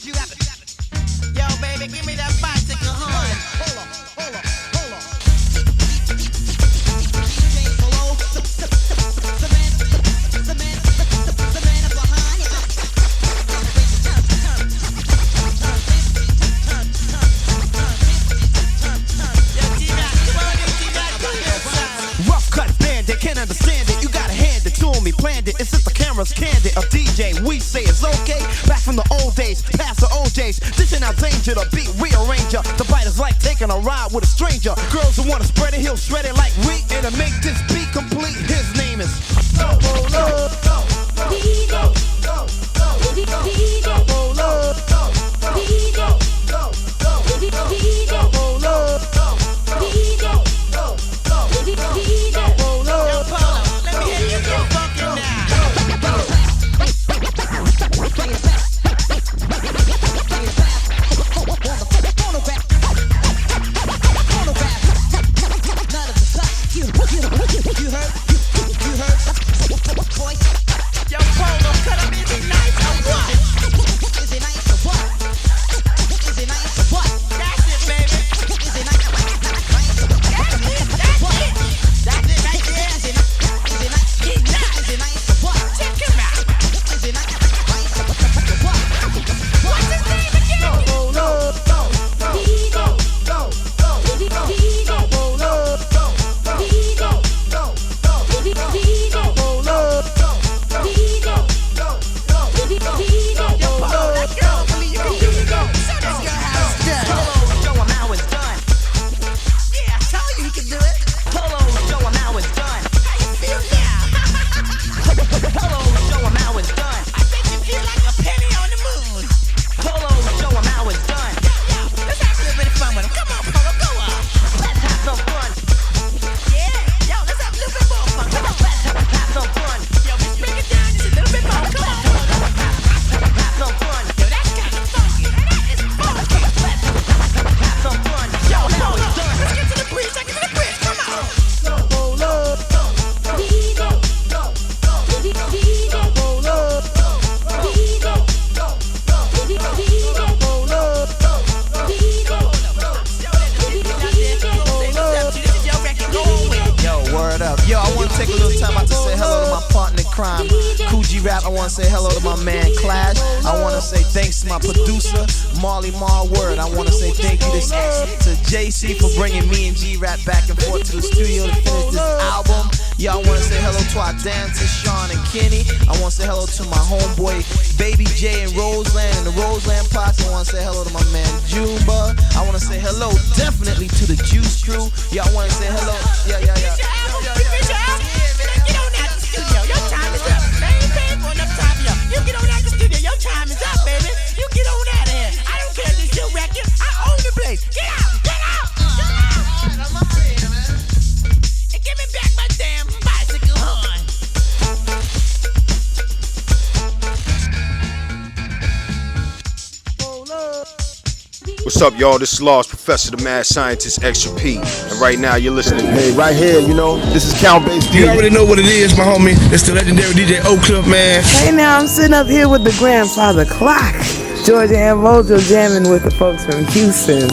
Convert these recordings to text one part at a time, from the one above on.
Yo, baby, give me that bicycle horn. Hold up. Rough cut bandit, can't understand it. You gotta hand it to me, planned it. It's just the camera's candid. A DJ, we say it's okay. Back from the old days, past the OJs. Dishing out danger, the beat rearranger. The bite is like taking a ride with a stranger. Girls who wanna spread it, he'll shred it like wheat. And to make this beat complete, his name is say hello to my man Clash. I want to say thanks to my producer, Marley Word. I want to say thank you to JC for bringing me and G-Rap back and forth to the studio to finish this album. Yeah, I want to say hello to our dancers, Sean and Kenny. I want to say hello to my homeboy, Baby J and Roseland and the Roseland Posse. I want to say hello to my man Juba. I want to say hello definitely to the Juice Crew. Yeah, I want to say hello. Yeah. Get on out the studio. Your time is up. You get on out the studio. Your time is up, baby. You get on out of here. I don't care if this your record. I own the place. Get out. I'm out of here, man. And give me back my damn bicycle horn. What's up, y'all? This is Lost Professor, the Mad Scientist, Extra P. And right now, you're listening to Hey, right here, you know, this is Count Bass. You already know what it is, my homie. It's the legendary DJ Clipse, man. Hey, now I'm sitting up here with the grandfather clock. Georgia and Mojo jamming with the folks from Houston.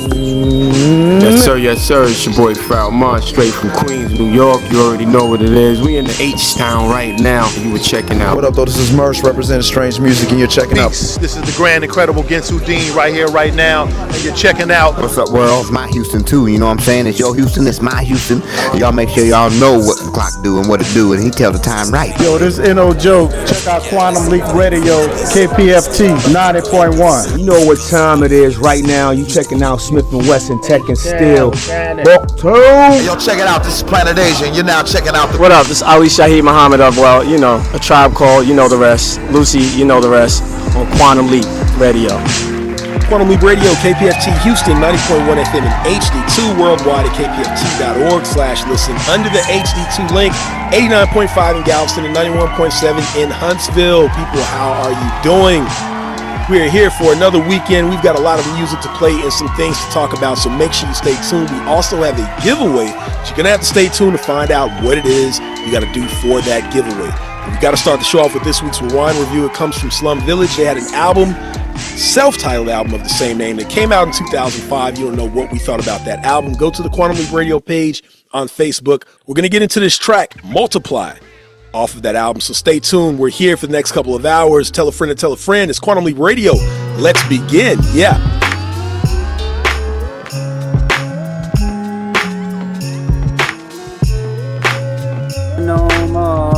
Yes, sir. It's your boy Foul March, straight from Queens, New York. You already know what it is. We in the H-Town right now. You were checking out. What up, though? This is Murs representing Strange Music, and you're checking out. This is the grand, incredible Gensu Dean right here, right now. And you're checking out. What's up, world? It's my Houston, too. You know what I'm saying? It's your Houston. It's my Houston. Y'all make sure y'all know what the clock do and what it do, and he tell the time right. Yo, this is N.O. Joke. Check out Quantum Leap Radio, KPFT 90.1. You know what time it is right now. You checking out Smith & Wesson Tech and Steel. Hey, yo, check it out. This is Planet Asia, and you're now checking out the... What up? This is Ali Shaheed Muhammad of, well, you know, A Tribe Called, you know the rest. Lucy, you know the rest. On Quantum Leap Radio. Quantum Leap Radio, KPFT Houston, 90.1 FM and HD2 worldwide at kpft.org/listen. Under the HD2 link, 89.5 in Galveston and 91.7 in Huntsville. People, how are you doing? We are here for another weekend. We've got a lot of music to play and some things to talk about, so make sure you stay tuned. We also have a giveaway, so you're going to have to stay tuned to find out what it is you got to do for that giveaway. We've got to start the show off with this week's Rewind Review. It comes from Slum Village. They had an album, self-titled album of the same name that came out in 2005. You don't know what we thought about that album. Go to the Quantum Leap Radio page on Facebook. We're going to get into this track, Multiply, off of that album. So stay tuned. We're here for the next couple of hours. Tell a friend to tell a friend. It's Quantum Leap Radio. Let's begin. Yeah. No more.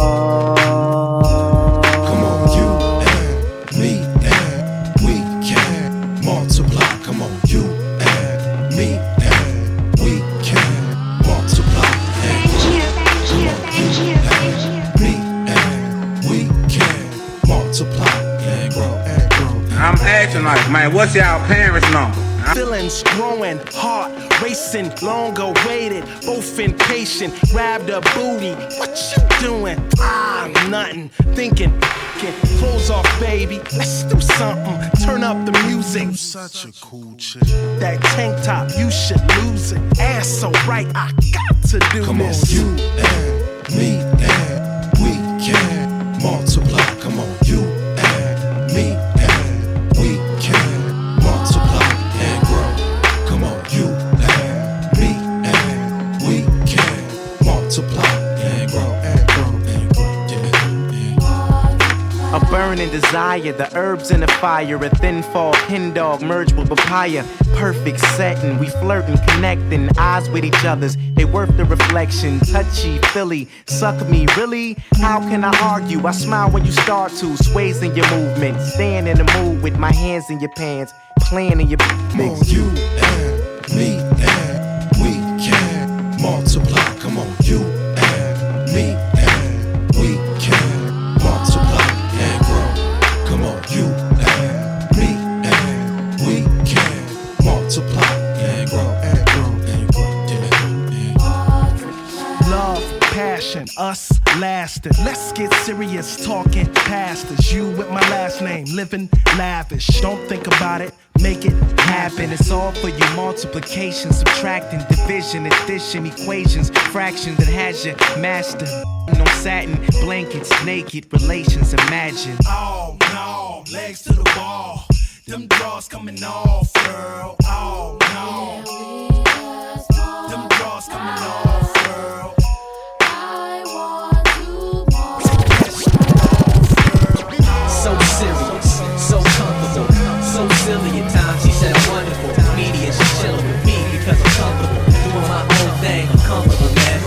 Come on, you and me and we can multiply. Come on, you and me and we can multiply. And come on, you and me and we can multiply and grow and grow. I'm acting like, man, what's y'all parents' number? Feelings growing, heart racing, long awaited, both impatient. Grab the booty, what you doing? Nothing. Thinking, clothes off, baby. Let's do something. Turn up the music. You such a cool chick. That tank top, you should lose it. Ass so right, I got to do Come this. on, you and me and we can multiply. Come on, you and me and we can multiply and grow. Come on, you and me and we can multiply and grow and grow and grow. A burning desire, the herbs in the fire, a thin fall, hen dog merged with papaya. Perfect setting, we flirting, connecting, eyes with each other's. They worth the reflection, touchy, Philly, suck me, really? How can I argue? I smile when you start to, sways in your movement, staying in the mood with my hands in your pants, playing in your mix. Come on, you and me and we can multiply. Come on, you and me and we can multiply and grow. Come on, you and me and we can multiply and grow and grow and grow. Love, passion, us lasting. Let's get serious, talking past us. You with my last name, living lavish. Don't think about it, make it happen. It's all for you. Multiplication, subtracting, division, addition, equations, fraction that has you master. No satin, blankets, naked relations. Imagine. Oh no, legs to the wall. Them draws coming off, girl. Oh no, them draws coming off, girl. So serious, so comfortable, so silly at times. She said I'm wonderful, media, she's chilling with me because I'm comfortable, doing my own thing. I'm comfortable, man.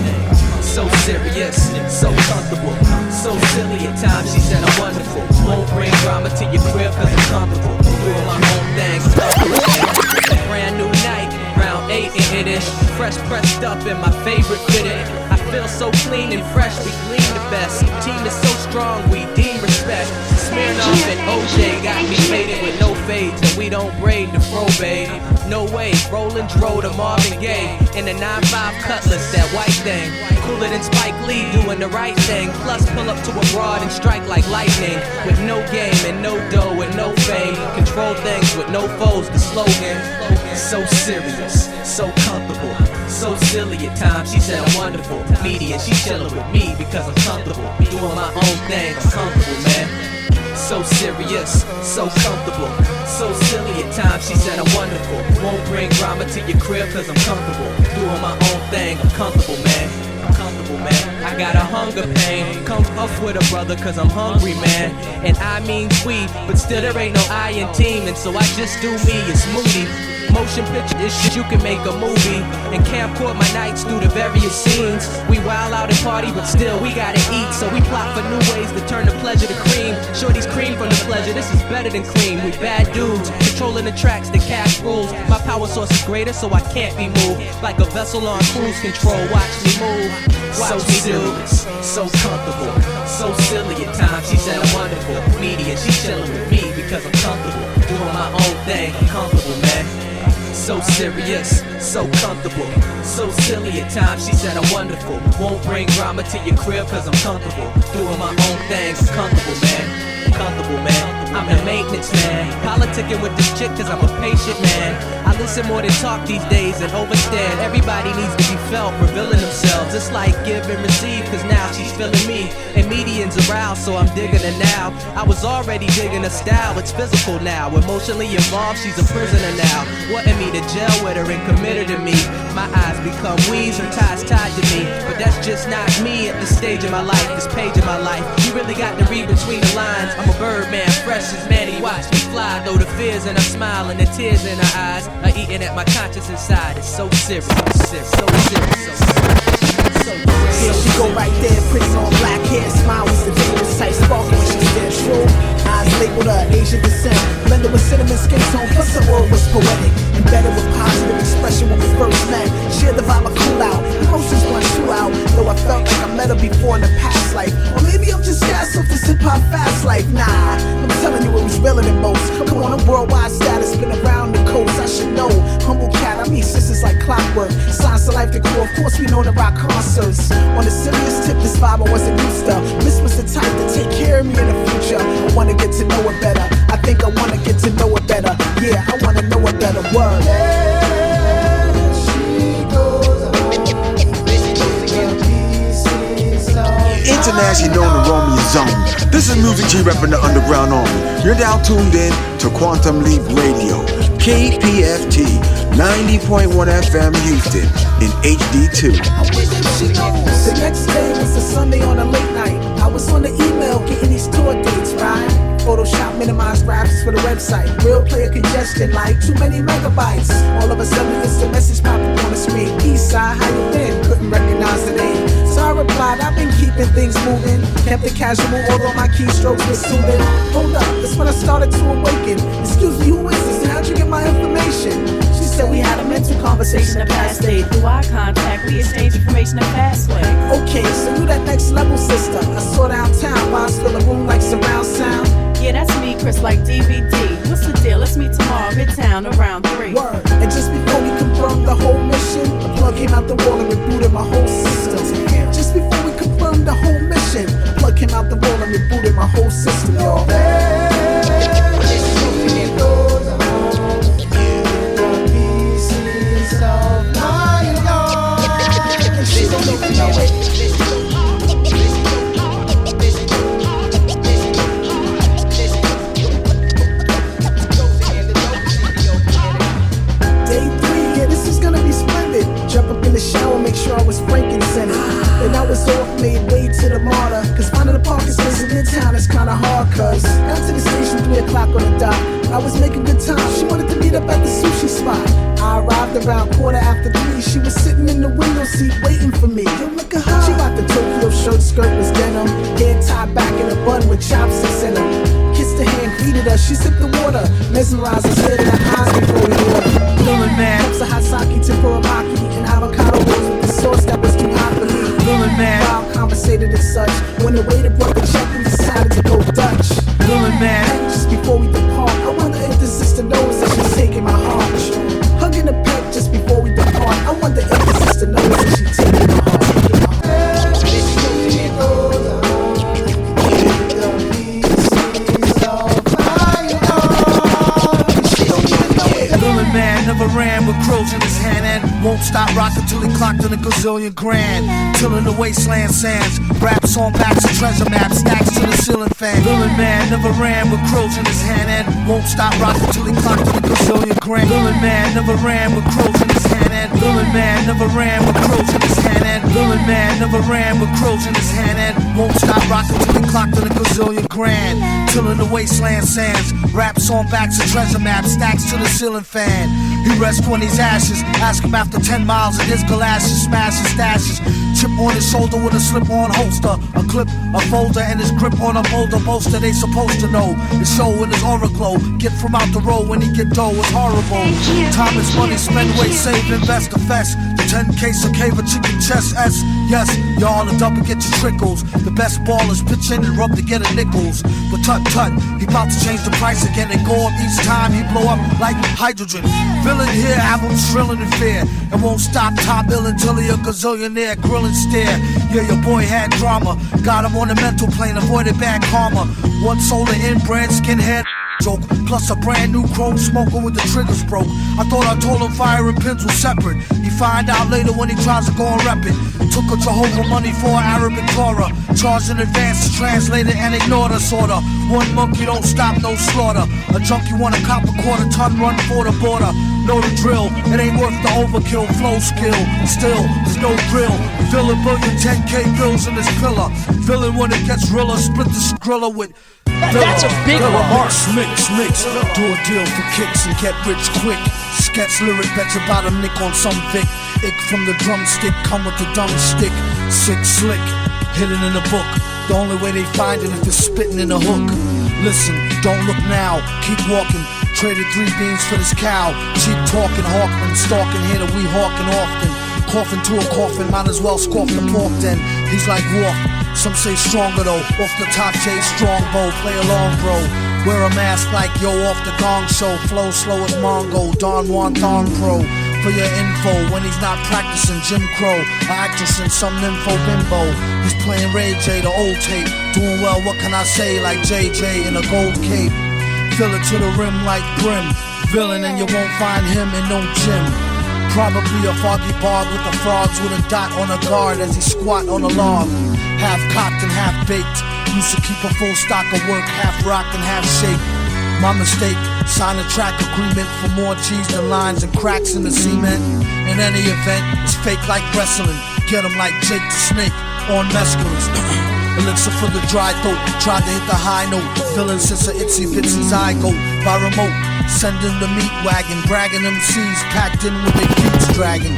So serious, so comfortable, so silly at times. She said I'm wonderful, won't bring drama to your crib because I'm comfortable, doing my own thing. Brand new night, round 8 and it is fresh pressed up in my favorite fitted. I feel so clean and fresh, we glean the best. Team is so strong, we deem respect. Smirnoff and OJ got me faded with no fades, and we don't braid the fro, babe. No way, Roland Dro to Marvin Gaye in the 9-5 Cutlass, that white thing. Cooler than Spike Lee, doing the right thing. Plus pull up to a broad and strike like lightning. With no game and no dough and no fame. Control things with no foes, the slogan. So serious, so comfortable, so silly at times. She said I'm wonderful, media, she chillin' with me because I'm comfortable, doing my own thing. I'm comfortable, man. So serious, so comfortable, so silly at times. She said I'm wonderful, won't bring drama to your crib cause I'm comfortable, doing my own thing. I'm comfortable, man. I'm comfortable, man. I got a hunger pain, come up with a brother cause I'm hungry, man. And I mean we, but still there ain't no I in team, and so I just do me. It's moody. Motion picture is shit you can make a movie. And camcord my nights through the various scenes. We wild out and party, but still we gotta eat. So we plot for new ways to turn the pleasure to cream. Shorty's cream from the pleasure, this is better than cream. We bad dudes, controlling the tracks, the cash rules. My power source is greater, so I can't be moved. Like a vessel on cruise control, watch me move. Watch so me serious, so comfortable, so silly at times. She said I'm wonderful, media, she chillin' with me because I'm comfortable, doing my own thing. I'm comfortable, man. So serious, so comfortable, so silly at times. She said I'm wonderful, won't bring drama to your crib cause I'm comfortable, doing my own thing. I'm comfortable, man. I'm comfortable, man. I'm in maintenance, man. Politicking with this chick cause I'm a patient man. I listen more than talk these days and overstand. Everybody needs to be felt, revealing themselves. It's like give and receive cause now she's feeling me. And median's aroused so I'm digging her now. I was already digging her style, it's physical now. Emotionally involved, she's a prisoner now. Wanting me to jail with her and commit her to me. My eyes become weeds, her ties tied to me. But that's just not me at this stage of my life, this page of my life. You really got to read between the lines. I'm a bird man, fresh as Manny, watch me fly. Though the fears in her smile and the tears in her eyes are eating at my conscience inside. It's so serious, so serious, so serious. Here she go right there, pretty long black hair, smile was the dangerous type, sparkle when she stared true. Eyes labeled her Asian descent, blended with cinnamon skin tone, plus her word was poetic. Embedded with positive expression when we first met. Shared the vibe of cool out, emotions run too out. Though I felt like I met her before in the past life. Or maybe I'm just gas off this hip hop fast life. Nah, I'm telling you it was realer than most. Come on, a worldwide status, been around the coast, I should know. Humble cat, I mean sisters like clockwork. Signs of life to grow, of course we know to rock concerts. On the serious tip, this vibe I wasn't used to. Miss was the type to take care of me in the future. I wanna get to know it better. I think I wanna get to know it better. Yeah, I wanna know it better. Word. Internationally known to Romeo Zone. This is Music G repping the Underground Army. You're now tuned in to Quantum Leap Radio, KPFT 90.1 FM Houston in HD2. The next day was a Sunday on a late night. I was on the email getting these tour dates, right? Photoshop minimized graphics for the website. Real player congestion like too many megabytes. All of a sudden it's the message popping on the screen. Eastside, how you been? Couldn't recognize the name. So I replied, I've been keeping things moving. Kept it casual, although my keystrokes were soothing. Hold up, that's when I started to awaken. Excuse me, who is this and how'd you get my information? She said we had a mental conversation in the past day. Through eye contact, we exchanged information a fast way. Okay, so you that next level sister. I saw downtown, vibes fill the room like surround sound. Yeah, that's me, Chris, like DVD. What's the deal? Let's meet tomorrow, Midtown, around 3. Word. And just before we confirmed the whole mission, the plug came out the wall and rebooted my whole system. Just before we confirmed the whole mission, the plug came out the wall and rebooted my whole system, y'all. She don't even know it. Jump up in the shower, make sure I was frankincense. Then I was off, made way to the martyr. Cause finding a parking space in Midtown is kinda hard. Cause got to the station 3 o'clock on the dot. I was making good time, she wanted to meet up at the sushi spot. I arrived around 3:15. She was sitting in the window seat waiting for me. Yo, look at her. She got the Tokyo shirt, skirt was denim. Hair tied back in a bun with chopsticks in them. Kissed her hand, greeted her, she sipped the water. Mesmerized her, stared in her eyes before we ordered. Feeling mad, cups of hot sake, tempura maki, and avocado rolls with the sauce that was too hot for me. Feeling mad, while conversated and such. When the waiter brought the check, we decided to go Dutch. Feeling mad, just before we depart, I wonder if the sister knows that she's taking my heart. Hugging the pet just before we depart, I wonder if the sister knows that she's taking my heart. Never ran with crows in his hand and won't stop rocking till he clocked in a gazillion grand. Till in the wasteland sands, raps on backs and treasure maps, stacks to the ceiling fan. Villain man never ran with crows in his hand and won't stop rocking till he clocked in a gazillion grand. Villain man never ran with crows in his hand and villain man never ran with crows in his hand and villain man never ran with crows in his hand and won't stop rocking till he clocked in a gazillion grand. Till in the wasteland sands, raps on backs and treasure maps, stacks to the ceiling fan. He rests on his ashes, ask him after 10 miles of his galoshes, smash his stashes. Chip on his shoulder with a slip-on holster, a clip, a folder, and his grip on a boulder bolster. They supposed to know his show in his aura glow. Get from out the road when he get dough, it's horrible. Time is money, spend, wait, save, invest, the fest. The 10 case of cave of chicken chest S. Yes, y'all the double get your trickles. The best ballers pitch in and rub to get a nickels. But tut tut, he about to change the price again and go up each time he blow up like hydrogen. Villain here, have him shrilling in fear. And won't stop top ill until he a gazillionaire. Grill and stare. Yeah, your boy had drama. Got him on the mental plane, avoided bad karma. One solar inbred skinhead joke, plus a brand new chrome smoker with the triggers broke. I thought I told him fire and pins were separate. He find out later when he tries to go and rep it. Took a Jehovah money for Arabic Torah. Charged in advance to translate it and ignored us order. One monkey don't stop, no slaughter. A junkie want a cop a quarter ton run for the border. Know the drill, it ain't worth the overkill. Flow skill, still, there's no thrill. Villain billion 10K bills in this pillar. Villain when it gets realer, split the skrilla with That's a big one. Mix. Do a deal for kicks and get rich quick. Sketch lyric, bet your bottom nick on some Vic. Ick from the drumstick, come with the dumb stick. Sick slick, hidden in the book. The only way they find it if it's spitting in a hook. Listen, don't look now, keep walking. Traded 3 beans for this cow. Cheap talking, Hawkman, stalking here that we hawking often. Coughing to a coffin, might as well scoff the pork then. He's like Walk. Some say stronger though, off the top J Strongbow, play along bro. Wear a mask like yo off the gong show, flow slow as Mongo, Don Juan Thon Pro. For your info, when he's not practicing Jim Crow, an actress in some nympho bimbo. He's playing Ray J, the old tape, doing well, what can I say, like JJ in a gold cape. Fill it to the rim like brim, villain and you won't find him in no gym. Probably a foggy bog with the frogs with a dot on a guard as he squat on a log. Half cocked and half baked. Used to keep a full stock of work, half rocked and half shaped. My mistake, sign a track agreement for more cheese than lines and cracks in the cement. In any event, it's fake like wrestling. Get him like Jake the Snake on mescalines. Elixir for the dry throat, tried to hit the high note. Villain since a itsy bitsy zygote by remote. Sending the meat wagon, bragging MCs packed in with their beats dragging.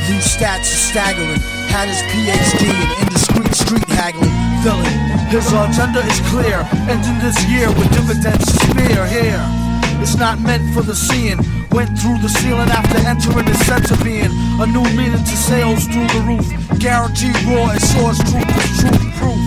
These stats are staggering. Had his PhD in indiscreet street haggling. Villain, his agenda is clear. Ending this year with dividends to spare here. It's not meant for the seeing. Went through the ceiling after entering the sense of being. A new meaning to sales through the roof. Guaranteed raw as sure as truth is truth proof.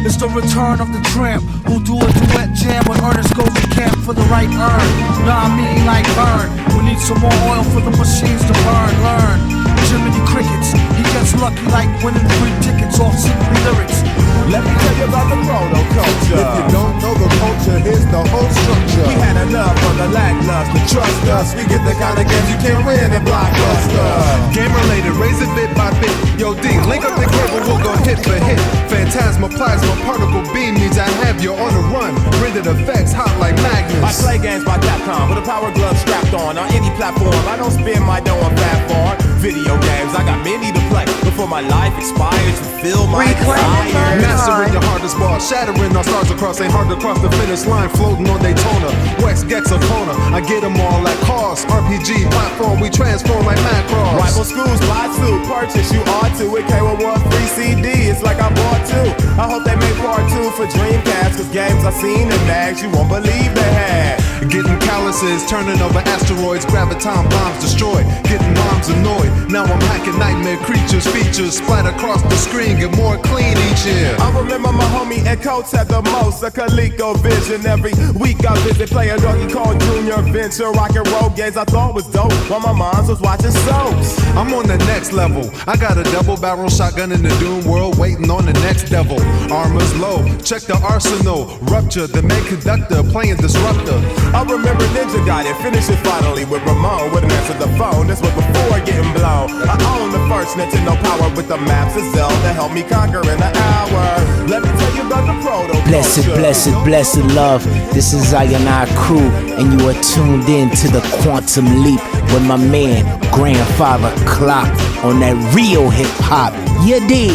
It's the return of the tramp who'll do a duet jam when Ernest goes to camp for the right earn. Nah, I mean like burn. We need some more oil for the machines to burn. Learn. Jiminy Crickets, he gets lucky like winning free tickets off simply lyrics. Let me tell you about the proto culture. If you don't know the culture, here's the whole structure. We had enough of the lackluster. Trust us, we get the kind of games you can't win in Blockbuster. Game related, raise it bit by bit. Yo D, link up the cable, we'll go hit for hit. Phantasma, plasma, particle beam means I have you on a run. Rendered effects hot like magnets. I play games by Capcom with a power glove strapped on any platform. I don't spin my dough on fat bar. Video games, I got many to play before my life expires to fill my desire. Mastering the hardest bar, shattering our stars across. Ain't hard to cross the finish line, floating on Daytona. Wex, Gex, or Kona, I get them all like cars. RPG, platform, we transform like Macross. Rival schools, buy two, purchase, you ought to. It came with one free CD, it's like I bought two. I hope they make part 2 for Dreamcast, cause games I've seen in mags you won't believe they had. Getting calluses, turning over asteroids, graviton bombs destroyed, getting moms annoyed. Now I'm hacking nightmare creatures, features splat across the screen, get more clean each year. I remember my homie and Coates had the most, a Coleco vision. Every week I visit, play a doggy called Junior Venture, rock and roll games I thought was dope, while my mom was watching soaps. I'm on the next level, I got a double barrel shotgun in the Doom world, waiting on the next devil. Armor's low, check the arsenal, rupture, the main conductor, playing disruptor. I remember Ninja got it, finish it finally with Ramon, wouldn't answer the phone, this was before getting blown. I own the first Nintendo Power with the maps of Zelda, help me conquer in an hour. Let me tell you about the proto. Blessed love. This is I and I crew, and you are tuned in to the Quantum Leap with my man, Grandfather Clock, on that real hip hop. You did.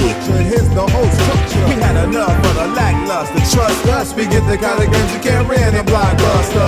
Here's the whole structure. We had enough of the lackluster. Trust us, we get the kind of games you can't win in Blockbuster.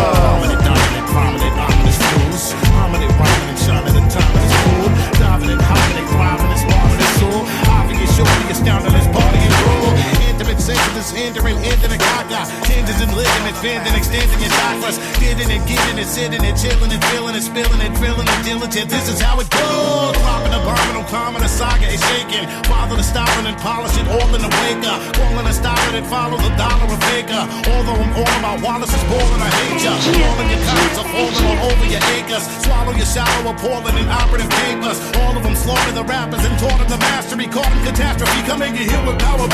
Prominent, schools. Prominent, rhyming, shining, the time is cool. Dominant, hominid, thriving, it's marvelous, soul. Obvious, showing, astounding, it's party and roll. Intimate, safe, is hindering, ending the caca. Tendons and ligaments, bending, extending your chakras. Getting and getting and sitting and chilling and feeling and spilling and drilling and diligent. This is how it goes. Dropping a bourbon, I'm calming the saga is shaking. Father the styling and polish it, all in the wake up. Calling the styling and follow the dollar a faker. Although I'm all about Wallace is boring, I hate ya. All of your cars are falling all over your acres. Swallow your shallow, appalling and operative papers. All of them slaughtered the rappers and taught them the mastery. Caught in catastrophe, come make it here with power.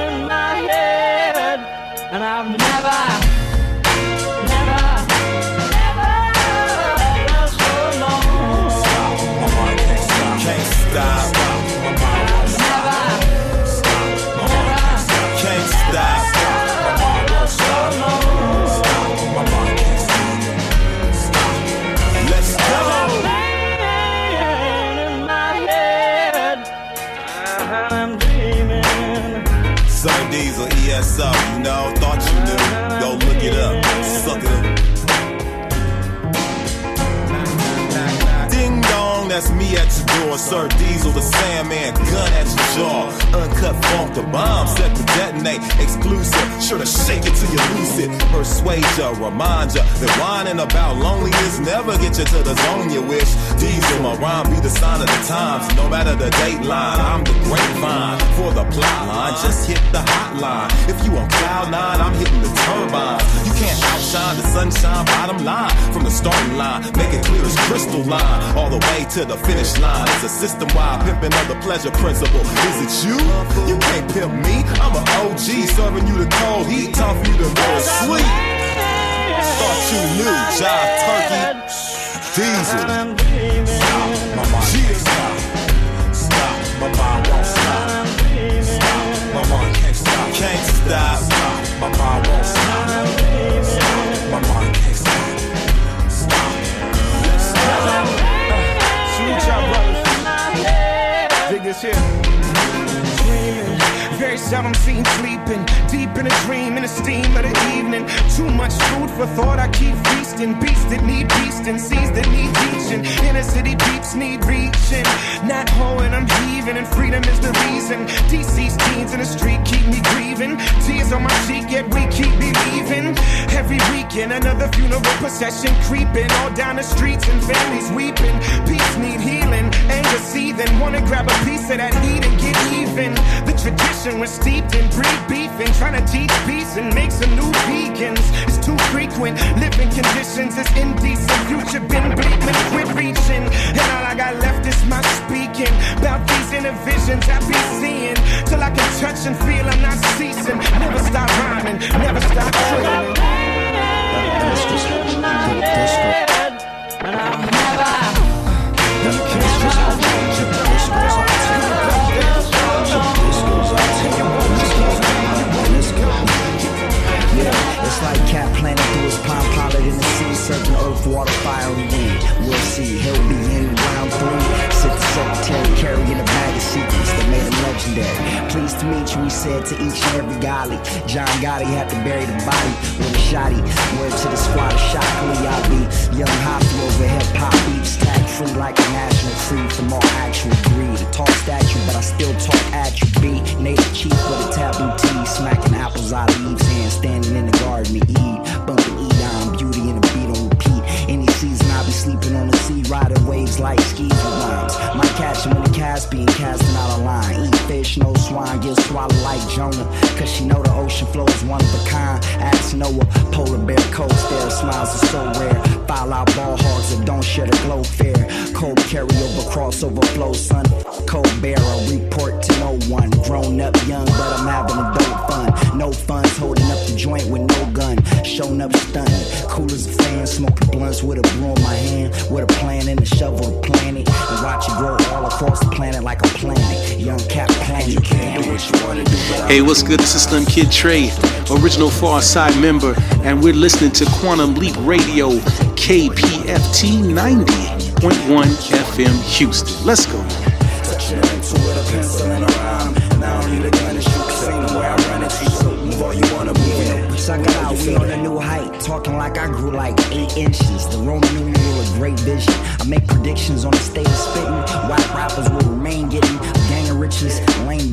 In my head, and I've never felt so long. Stop, my mind can't stop. Can't stop. My mind won't stop. My mind can't stop. Can't stop. My mind won't stop. Stop, my mind can't stop. Stop. Let's go. I'm dreaming. Son Diesel, ESO, you know, thought you knew. Go look it up, suck it up. Ding dong, that's me at your door. Sir Diesel, the Sandman, gun at your jaw. Uncut funk, the bomb set to detonate. Exclusive, sure to shake it till you lose it. Persuade ya, remind ya that whining about loneliness never get you to the zone you wish. Diesel, my rhyme be the sign of the times. No matter the dateline, I'm the grapevine. For the plot line, just hit the hotline. If you on cloud 9, I'm hitting the turbine. You can't outshine the sunshine, bottom line. From the starting line, make it clear as crystal line. All the way to the finish line. It's a system-wide pimping of the pleasure principle. Is it you? You can't pimp me. I'm an OG serving you the cold heat. Time for you to go to sleep. Thought you knew, Jive Turkey, Diesel. Stop, my mind can't stop. Stop, my mind won't stop. Stop, my mind can't stop. Can't stop. Stop, my mind won't stop. Stop, my mind can't stop. Stop. Let's go. Salute y'all, brothers. Dig this here. Dreaming, very seldom seen sleeping. Deep in a dream, in the steam of the evening. Too much food for thought, I keep feasting. Beasts that need beasting, seas that need teaching. Inner city peeps need reaching. Not hoeing, I'm heaving, and freedom is the reason. DC's teens in the street keep me grieving. Tears on my cheek, yet we keep believing. Every weekend, another funeral procession creeping. All down the streets and families weeping. Peace need healing, anger seething. Wanna grab a piece of that heat and get even. The tradition was steeped in breed beefing. Trying to teach peace and make some new vegans. It's too frequent, living conditions is indecent. Future been bleak, man, quit reaching. And all I got left is my speaking. About these inner visions I be seeing. Till I can touch and feel I'm not ceasing. Never stop rhyming, never stop dreaming. And I'll Yeah, it's like Cat planning through his palm pilot in the sea, surfing earth, water, fire, and wind. We'll see, he'll be in round 3. Sit the secretary carrying a bag of secrets that made him legendary. Pleased to meet you, he said to each and every golly. John Gotti had to bury the body with a shotty. Word to the squad of Shockley, I'll be young hoppy over hip-hop beats. Tag free like a national free from all actual greed. A tall statue, but I still talk at you, B. Native chief with a taboo tea, smacking apples out of Eve's hand, standing in the garden to eat. Bumping E-Dom, beauty and a beat on repeat. Any season I be sleeping on the sea, riding waves like skis with rhymes. Might catch him in the Caspian, casting out a line. Eat fish, no swine, get swallowed like Jonah. Cause she know the ocean flow is one of a kind. Ask Noah, polar bear, cold stare, smiles are so rare. File out ball hogs that don't share the glow fair. Cold carryover, crossover flow, son. Cold barrel, report to no one. Grown up young, but I'm having a dope fun. No funds, holding up the joint with no gun. Showing up stunning, cool as a fan. Smoking blunts with a brew in my hand. With a plan and a shovel to plant it. And watch it grow all across the planet like a planet. Young Cap Planet. You can't do what you wanna do. Hey, what's good? This is Slim Kid Trey, original Far Side member, and we're listening to Quantum Leap Radio, KPFT 90.1 FM Houston. Let's go. Suck it out, we on a new height. Talking like I grew like 8 inches. The Roman numeral, a great vision. I make predictions on the state of spitting. White rappers will remain getting a gang of riches. Lame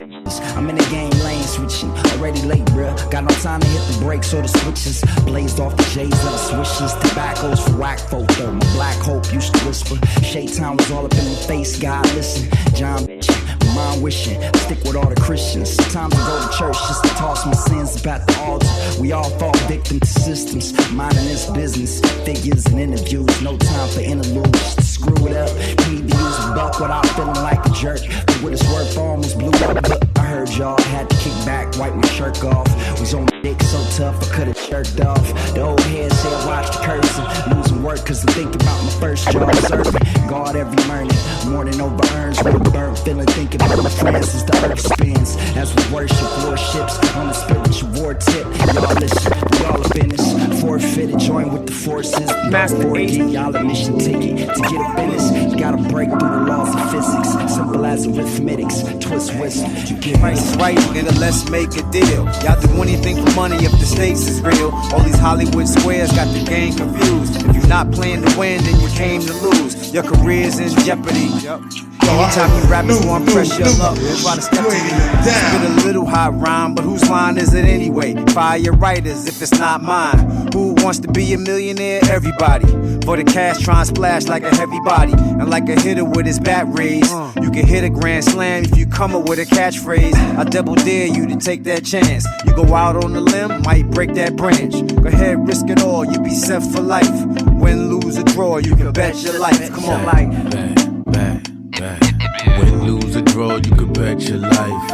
I'm in the game lane switching, already late, bruh. Got no time to hit the brakes or the switches. Blazed off the J's of the swishes. Tobaccos for whack folk though. My black hope used to whisper. Shade Town was all up in my face, God listen. John bitchin', mind wishing. I stick with all the Christians. Sometimes I go to church just to toss my sins about the altar. We all fall victim to systems. Minding this business, figures and interviews. No time for interludes. Screw it up. Need to use a buck without feeling like a jerk. But what it's worth, I almost blew up. But I heard y'all had to kick back, wipe my shirt off. Was on the dick so tough I could've jerked off. The old head said watch the cursing. Losing work cause I'm thinking about my first job surfing. God every morning over urns with a burnt feeling. Thinking about my friends as the earth spins. As we worship warships on the spiritual war tip. Y'all listen, we all up in this. Forfeited, join with the forces. Master get y'all a mission ticket. To get up in this, you gotta break through the laws of physics. Simple as arithmetics. Twist whistle. You get Price right, nigga, let's make a deal. Y'all do anything for money if the stakes is real. All these Hollywood squares got the game confused. If you're not playing to win, then you came to lose. Your career's in jeopardy. Anytime you rappers want pressure up, try to step to me. Spit a little hot rhyme, but whose line is it anyway? Fire your writers if it's not mine. Who wants to be a millionaire? Everybody. For the cash, try and splash like a heavy body. And like a hitter with his bat raised. You can hit a grand slam if you come up with a catchphrase. I double dare you to take that chance. You go out on a limb, might break that branch. Go ahead, risk it all, you be set for life. Win, lose, or draw, you can bet your life. Come on, like back. Win, lose, or draw, you could bet your life.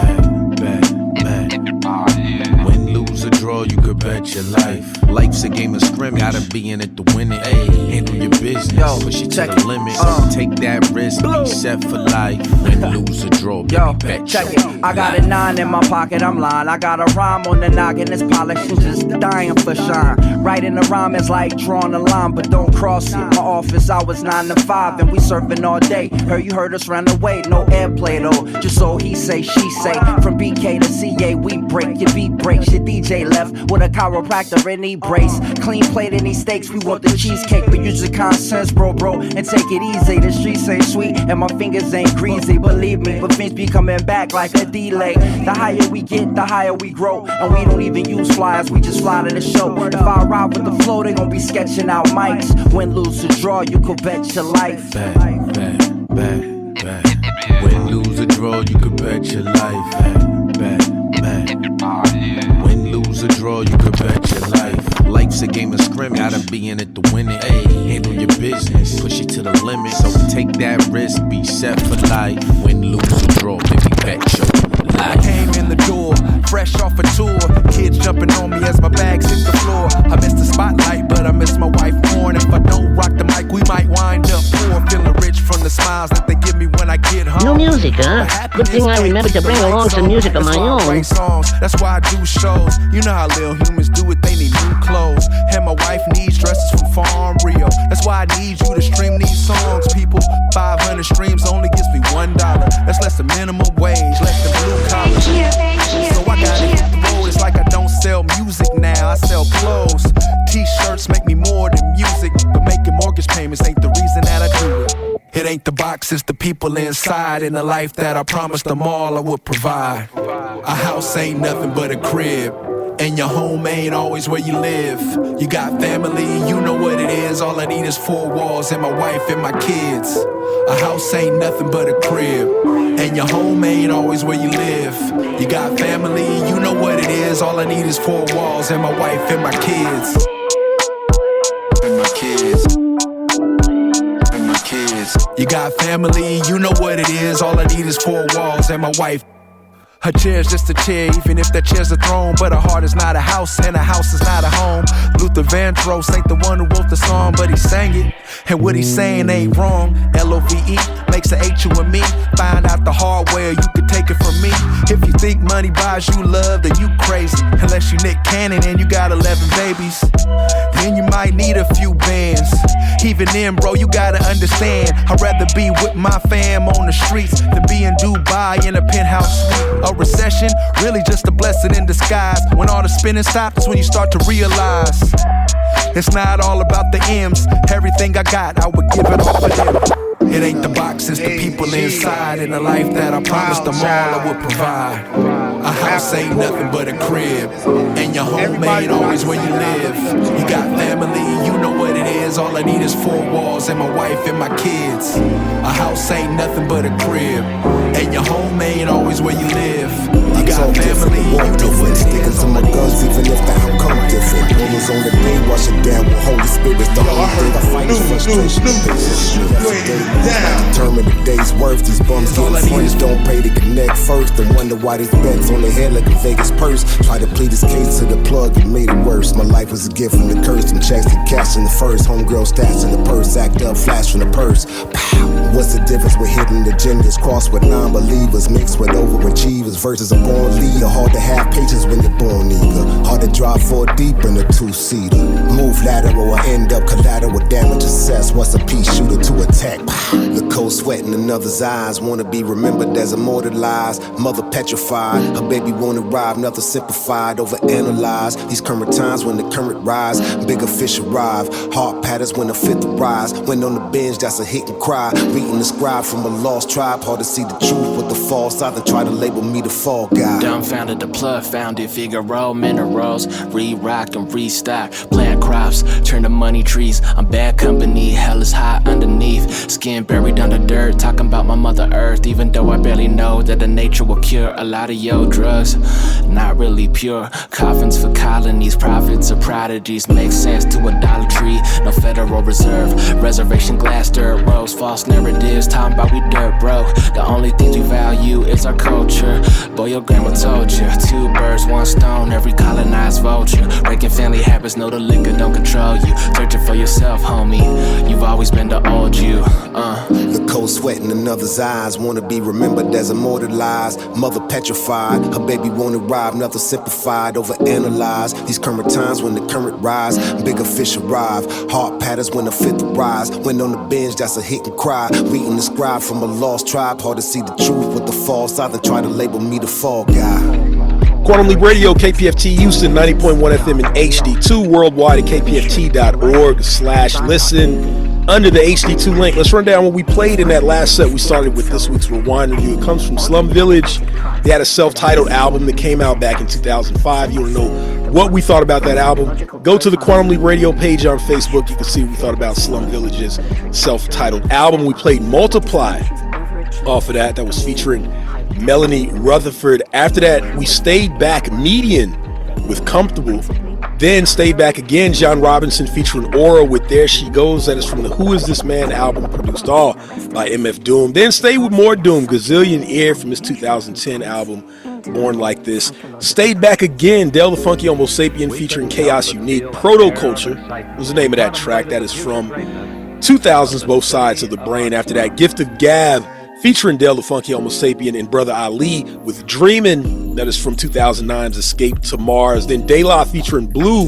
Back. Win, lose, or draw, you could bet your life. Life's a game of scrimmage, gotta be in it to win it. Handle your business, push it to the limit. Take that risk, be set for life. Win, lose, or draw, baby, bet check your it. I got a 9 in my pocket, I'm lying. I got a rhyme on the noggin, it's polished and just dying for shine. Writing a rhyme is like drawing a line, but don't cross it. My office hours 9 to 5, and we surfing all day. Heard you heard us round the way, no airplay though. Just so he say, she say. From BK to CA, we break. Your beat breaks, your DJ left with a chiropractor in the brace. Clean plate in these steaks, we want the cheesecake, but use the common sense, bro, and take it easy. The streets ain't sweet, and my fingers ain't greasy, believe me. But things be coming back like a delay. The higher we get, the higher we grow, and we don't even use flyers, we just fly to the show. If I ride with the flow, they gon' be sketching out mics. Win, lose, or draw, you could bet your life. Back. Win, lose, or draw, you could bet your life. Back. Win, lose, or draw, you could bet your life. Life's a game of scrimmage, gotta be in it to win it. Handle your business, push it to the limit. So take that risk, be set for life. Win, lose, or draw, baby, bet your life. I came in the door, fresh off a tour. Kids jumping on me as my bags hit the floor. I missed the spotlight, but I miss my wife more. And if I don't rock the mic, we might wind up poor. Feeling rich from the smiles that they give me when I get home. No music, huh? Good thing I remember to bring along some music of my own. Songs. That's why I do shows. You know how little humans do it, they need new clothes. And my wife needs dresses from Farm Rio. That's why I need you to stream these songs, people. 500 streams only gives me $1. That's less than minimum wage, less than blue collar. So I gotta hit the road. It's like I don't sell music now, I sell clothes. T-shirts make me more than music, but making mortgage payments ain't the reason that I do it. It ain't the box, it's the people inside, and the life that I promised them all I would provide. A house ain't nothing but a crib, and your home ain't always where you live. You got family, you know what it is. All I need is 4 walls and my wife and my kids. A house ain't nothing but a crib, and your home ain't always where you live. You got family, you know what it is. All I need is 4 walls and my wife and my kids. And my kids. And my kids. You got family, you know what it is. All I need is 4 walls and my wife. Her chair's just a chair, even if that chair's a throne. But her heart is not a house, and a house is not a home. Luther Vandross ain't the one who wrote the song, but he sang it, and what he's saying ain't wrong. L-O-V-E makes a H, you and me. Find out the hard way, or you could take it from me. If you think money buys you love, then you crazy. Unless you Nick Cannon and you got 11 babies, then you might need a few bands. Even then, bro, you gotta understand, I'd rather be with my fam on the streets than be in Dubai in a penthouse suite. A recession, really just a blessing in disguise. When all the spinning stops, when you start to realize It's not all about the M's. Everything I got, I would give it all for them. It ain't the box, it's the people inside. And the life that I promised them all I would provide. A house ain't nothing but a crib. And your home ain't always where you live. You got family, you know what it is. All I need is 4 walls and my wife and my kids. A house ain't nothing but a crib. And your home ain't always where you live. You got family, you know what it Sticking is. to my guns even if the outcome different. Bullets on the day, wash it down with Holy Spirit. The only thing I fight is frustration. Determine the day's worth. These bums getting friends don't pay to connect first. And wonder why these bets on their head like a Vegas purse. Try to plead this case to the plug and made it worse. My life was a gift from the curse. Them checks and cash in the first. Homegirl stats in the purse. Act up, flash from the purse. Pow. What's the difference with hidden agendas? Crossed with non-believers. Mixed with overachievers. Versus a born leader. Hard to have patience when you're born eager. Hard to drive 4 deep in a 2-seater. Move lateral or end up collateral damage assessed. What's a pea shooter to attack? The cold sweat in another's eyes. Wanna be remembered as immortalized. Mother petrified. Her baby won't arrive. Nothing simplified. Overanalyze. These current times when the current rise. Bigger fish arrive. Heart patterns when the fifth arise. When on the binge, that's a hit and cry. Reading the scribe from a lost tribe. Hard to see the truth with the false. Either try to label me the fall guy. Dumbfounded the plug, found it. Figaro minerals. Re-rock and restock. Plant crops. Turn to money trees. I'm bad company. Hell is hot underneath. Skin buried under dirt, talking about my mother earth. Even though I barely know that the nature will cure a lot of your drugs, not really pure. Coffins for colonies, profits or prodigies. Make sense to idolatry. No Federal Reserve, reservation glass, dirt roads, false narratives. Talking about we dirt broke. The only things we value is our culture. Boy, your grandma told you 2 birds, 1 stone. Every colonized vulture. Breaking family habits, know the liquor don't control you. Searching for yourself, homie. You've always been the old you. The cold sweat in another's eyes. Wanna be remembered as immortalized. Mother petrified. Her baby won't arrive. Nothing simplified. Overanalyze. These current times when the current rise. Bigger fish arrive. Heart patterns when the fifth arise. When on the binge, that's a hit and cry. Reading the scribe from a lost tribe. Hard to see the truth with the false. Either try to label me the fall guy. Quantum Leap Radio, KPFT Houston, 90.1 FM in HD2, worldwide at kpft.org/listen. Under the HD2 link, let's run down what we played in that last set. We started with this week's Rewind Review. It comes from Slum Village. They had a self-titled album that came out back in 2005. You want to know what we thought about that album? Go to the Quantum Leap Radio page on Facebook. You can see what we thought about Slum Village's self-titled album. We played Multiply off of that. That was featuring Melanie Rutherford. After that, we stayed back, Median with Comfortable. Then stayed back again, John Robinson featuring Aura with There She Goes. That is from the Who Is This Man album, produced all by MF Doom. Then stayed with more Doom, Gazillion Ear from his 2010 album, Born Like This. Stayed back again, Del the Funky Homo Sapien featuring Chaos Unique. Protoculture was the name of that track. That is from 2000's Both Sides of the Brain. After that, Gift of Gab featuring Del the Funky Homo Sapien and Brother Ali with Dreamin', that is from 2009's Escape to Mars. Then De La featuring Blue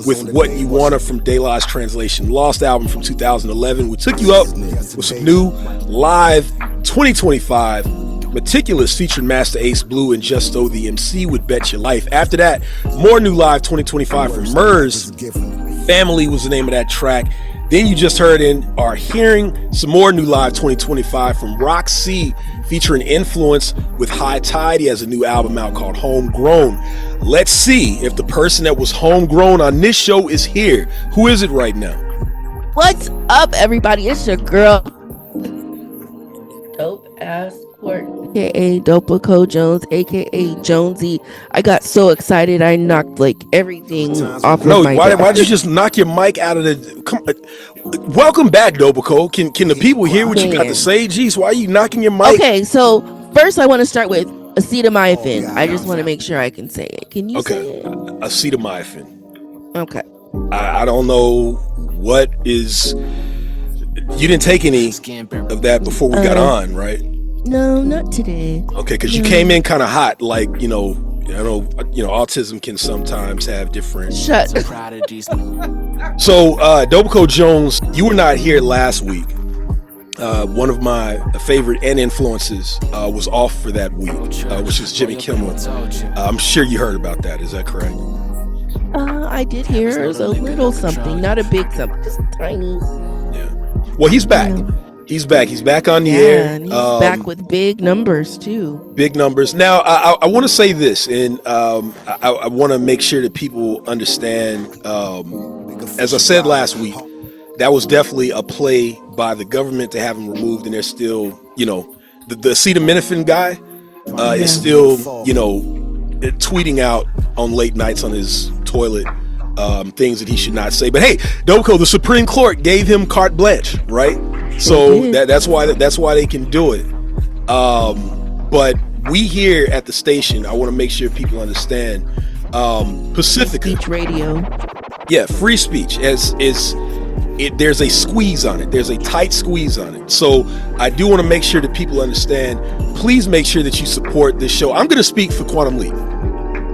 with What You Wanna from De La's Translation Lost album from 2011. We took you up with some new live 2025 Meticulous featuring Master Ace Blue and Justo the MC with Bet Your Life. After that, more new live 2025 from Murs. Family was the name of that track. Then you just heard in our hearing some more new live 2025 from Roc C featuring Influence with High Tide. He has a new album out called Homegrown. Let's see if the person that was homegrown on this show is here. Who is it right now? What's up, everybody? It's your girl, Dope Ass Court, aka Dopico Jones, aka Jonesy. I got so excited I knocked like everything off of my why did you just knock your mic out of the... Welcome back, Dopico. Can the people hear what you got to say? Jeez, why are you knocking your mic? Okay, so first I want to start with acetaminophen. I just want to make sure I can say it. Can you say it? Acetaminophen. Okay. I don't know what is... You didn't take any of that before we got on, right? No, not today. Okay, because you came in kind of hot, like, I know, autism can sometimes have different... Shut. So, Dopico Jones, you were not here last week. One of my favorite and influences was off for that week, which is Jimmy Kimmel. I'm sure you heard about that. Is that correct? I did hear a little something, not a big something, just tiny. Well, he's back. He's back. He's back on the air. And he's back with big numbers too. Big numbers. Now, I want to say this, and I want to make sure that people understand. As I said last week, that was definitely a play by the government to have him removed, and they're still, the acetaminophen guy is still, tweeting out on late nights on his toilet things that he should not say. But hey, Doko, the Supreme Court gave him carte blanche, right? So that's why they can do it. But we here at the station, I want to make sure people understand. Pacifica Speech radio. Yeah, free speech there's a squeeze on it. There's a tight squeeze on it. So I do want to make sure that people understand. Please make sure that you support this show. I'm going to speak for Quantum Leap.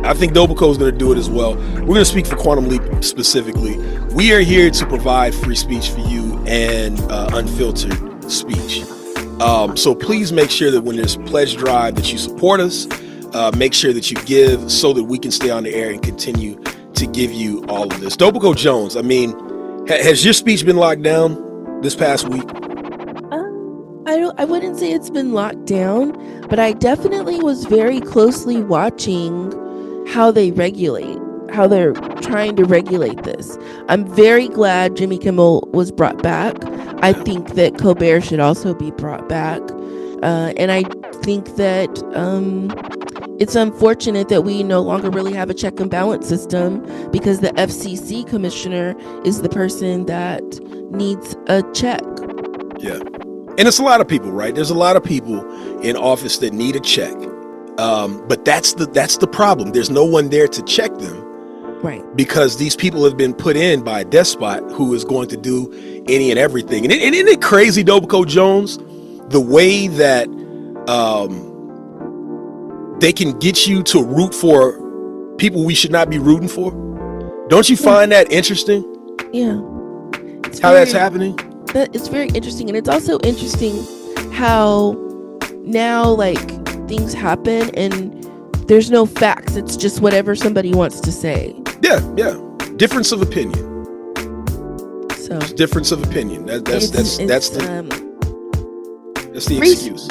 I think Doboko is going to do it as well. We're going to speak for Quantum Leap specifically. We are here to provide free speech for you and unfiltered speech. So please make sure that when there's pledge drive that you support us. Make sure that you give so that we can stay on the air and continue to give you all of this. Doboko Jones, I mean, has your speech been locked down this past week? I wouldn't say it's been locked down, but I definitely was very closely watching how they're trying to regulate this. I'm very glad Jimmy Kimmel was brought back. I think that Colbert should also be brought back. And I think that it's unfortunate that we no longer really have a check and balance system because the FCC commissioner is the person that needs a check. Yeah. And it's a lot of people, right? There's a lot of people in office that need a check. But that's the problem. There's no one there to check them. Right. Because these people have been put in by a despot who is going to do any and everything. And isn't it crazy, Doboko Jones, the way that they can get you to root for people we should not be rooting for? Don't you find that interesting? Yeah. That's happening? It's very interesting. And it's also interesting how now, things happen and there's no facts. It's just whatever somebody wants to say. Yeah. Difference of opinion. So it's difference of opinion. That's the excuse.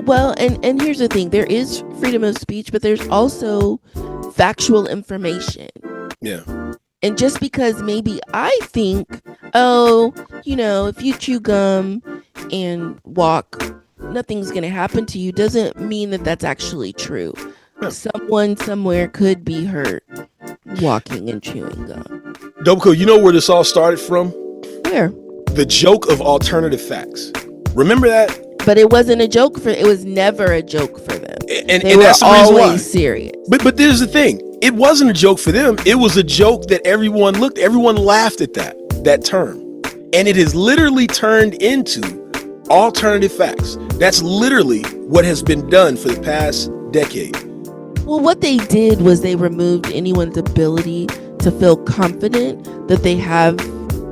Well, and here's the thing. There is freedom of speech, but there's also factual information. Yeah. And just because maybe I think, if you chew gum and walk, nothing's going to happen to you, doesn't mean that that's actually true. Yeah. Someone somewhere could be hurt walking and chewing gum. Doboko, you know where this all started from? Where? The joke of alternative facts. Remember that? But it wasn't a joke it was never a joke for them. And they were that's the reason always why. Serious. But there's the thing. It wasn't a joke for them. It was a joke that everyone laughed at that term. And it has literally turned into alternative facts. That's literally what has been done for the past decade. Well, what they did was they removed anyone's ability to feel confident that they have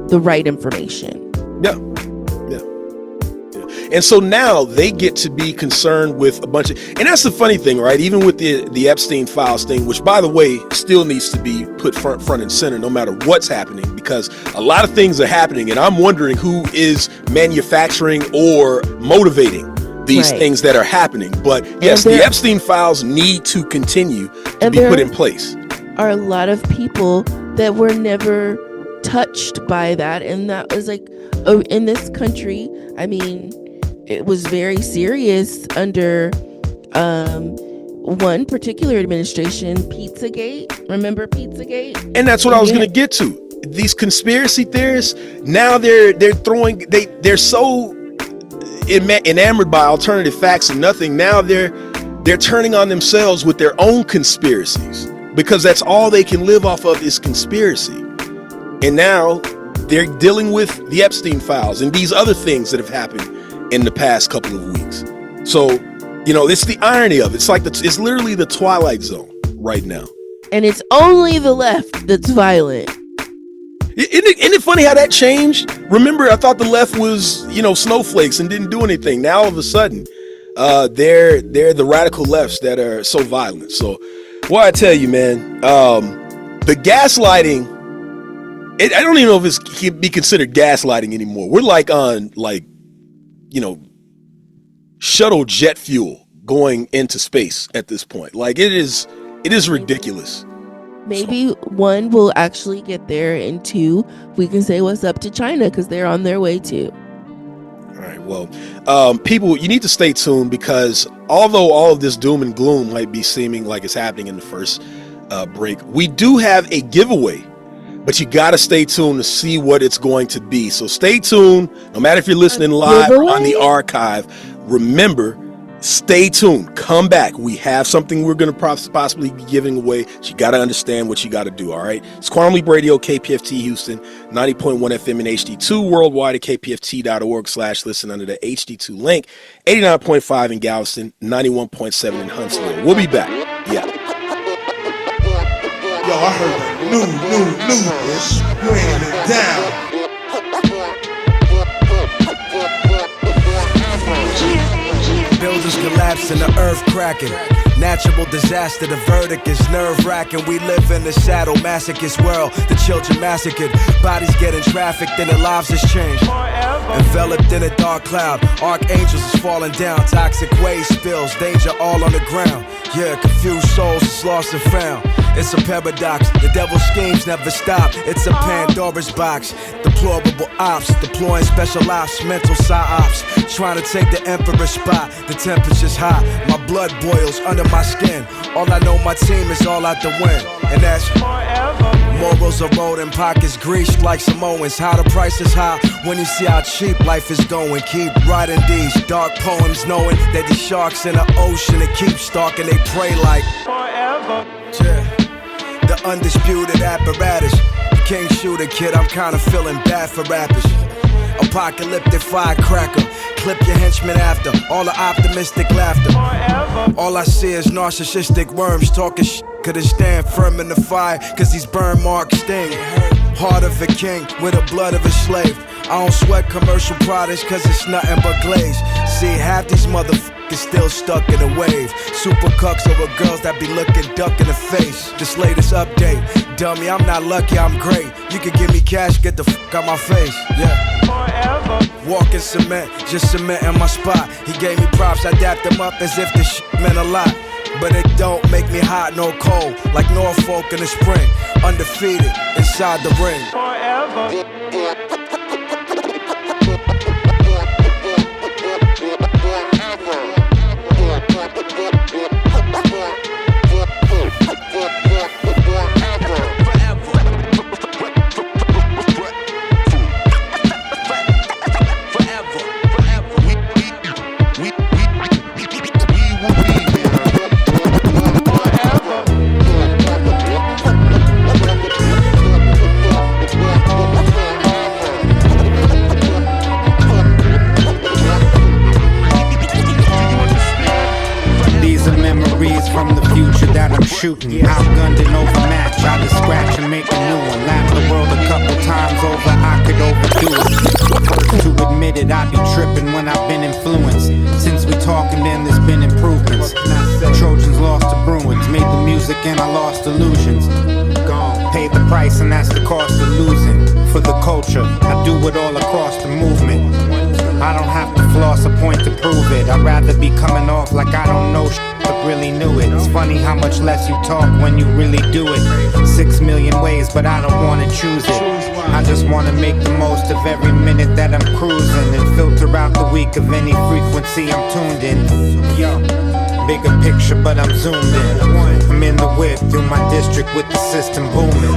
the right information. Yeah. And so now they get to be concerned with a bunch of, and that's the funny thing, right? Even with the Epstein files thing, which by the way, still needs to be put front and center no matter what's happening, because a lot of things are happening and I'm wondering who is manufacturing or motivating these things that are happening. But yes, the Epstein files need to continue to be put in place. Are a lot of people that were never touched by that. And that was in this country, I mean, it was very serious under one particular administration, Pizzagate. Remember Pizzagate? And that's what I was going to get to. These conspiracy theorists, now they're so enamored by alternative facts and nothing. Now they're turning on themselves with their own conspiracies, because that's all they can live off of is conspiracy. And now they're dealing with the Epstein files and these other things that have happened in the past couple of weeks. So, it's the irony of it. It's literally the Twilight Zone right now. And it's only the left that's violent. Isn't it funny how that changed? Remember, I thought the left was, snowflakes and didn't do anything. Now all of a sudden, they're the radical lefts that are so violent. So, I tell you, man, the gaslighting, I don't even know if it can be considered gaslighting anymore. We're like on shuttle jet fuel going into space at this point. Like it is ridiculous. Maybe one, will actually get there, and two, we can say what's up to China because they're on their way too. All right. Well, people, you need to stay tuned because although all of this doom and gloom might be seeming like it's happening in the first break, we do have a giveaway, but you got to stay tuned to see what it's going to be. So stay tuned. No matter if you're listening live or on the archive, remember, stay tuned. Come back. We have something we're going to possibly be giving away. So you got to understand what you got to do. All right. It's Quantum Leap Radio, KPFT Houston, 90.1 FM and HD2 worldwide at kpft.org/listen under the HD2 link. 89.5 in Galveston, 91.7 in Huntsville. We'll be back. Yeah. Yo, I heard that new is bringing it down. Buildings collapse and the earth cracking. Natural disaster, the verdict is nerve-wracking. We live in a shadow masochist world. The children massacred, bodies getting trafficked, and their lives has changed. Enveloped in a dark cloud, archangels is falling down. Toxic waste spills, danger all on the ground. Yeah, confused souls is lost and found. It's a paradox, the devil's schemes never stop. It's a Pandora's box. Deplorable ops, deploying special ops, mental psyops. Trying to take the emperor's spot. The temperature's hot, my blood boils under my skin. All I know, my team is all out to win. And that's forever. Morals are rolled in pockets greased like Samoans. How the price is high when you see how cheap life is going. Keep writing these dark poems knowing that these sharks in the ocean that keep stalking, they pray like forever. Yeah. The undisputed apparatus. King shooter kid, I'm kinda feeling bad for rappers. Apocalyptic firecracker. Clip your henchmen after. All the optimistic laughter. Forever. All I see is narcissistic worms talking shit. Could it stand firm in the fire? Cause these burn marks sting. Heart of a king with the blood of a slave. I don't sweat commercial products cause it's nothing but glaze. See, half these motherfuckers still stuck in a wave. Super cucks over girls that be looking duck in the face. This latest update, dummy, I'm not lucky, I'm great. You can give me cash, get the fuck out my face. Yeah. Forever. Walking cement, just cement in my spot. He gave me props, I dapped him up as if this shit meant a lot. But it don't make me hot nor cold, like Norfolk in the spring. Undefeated, inside the ring. Forever. Shooting, outgunned and overmatched. Try to scratch and make a new one. Laugh the world a couple times over, I could overdo it. First to admit it, I be tripping when I've been influenced. Since we talking, then there's been improvements. Trojans lost to Bruins, made the music and I lost illusions. Gone, paid the price and that's the cost of losing. For the culture, I do it all across the movement. I don't have to floss a point to prove it. I'd rather be coming off like I don't know but really knew it. It's funny how much less you talk when you really do it. 6 million ways, but I don't wanna choose it. I just wanna make the most of every minute that I'm cruising and filter out the weak of any frequency I'm tuned in. Yo, bigger picture, but I'm zoomed in. I'm in the whip through my district with the system booming.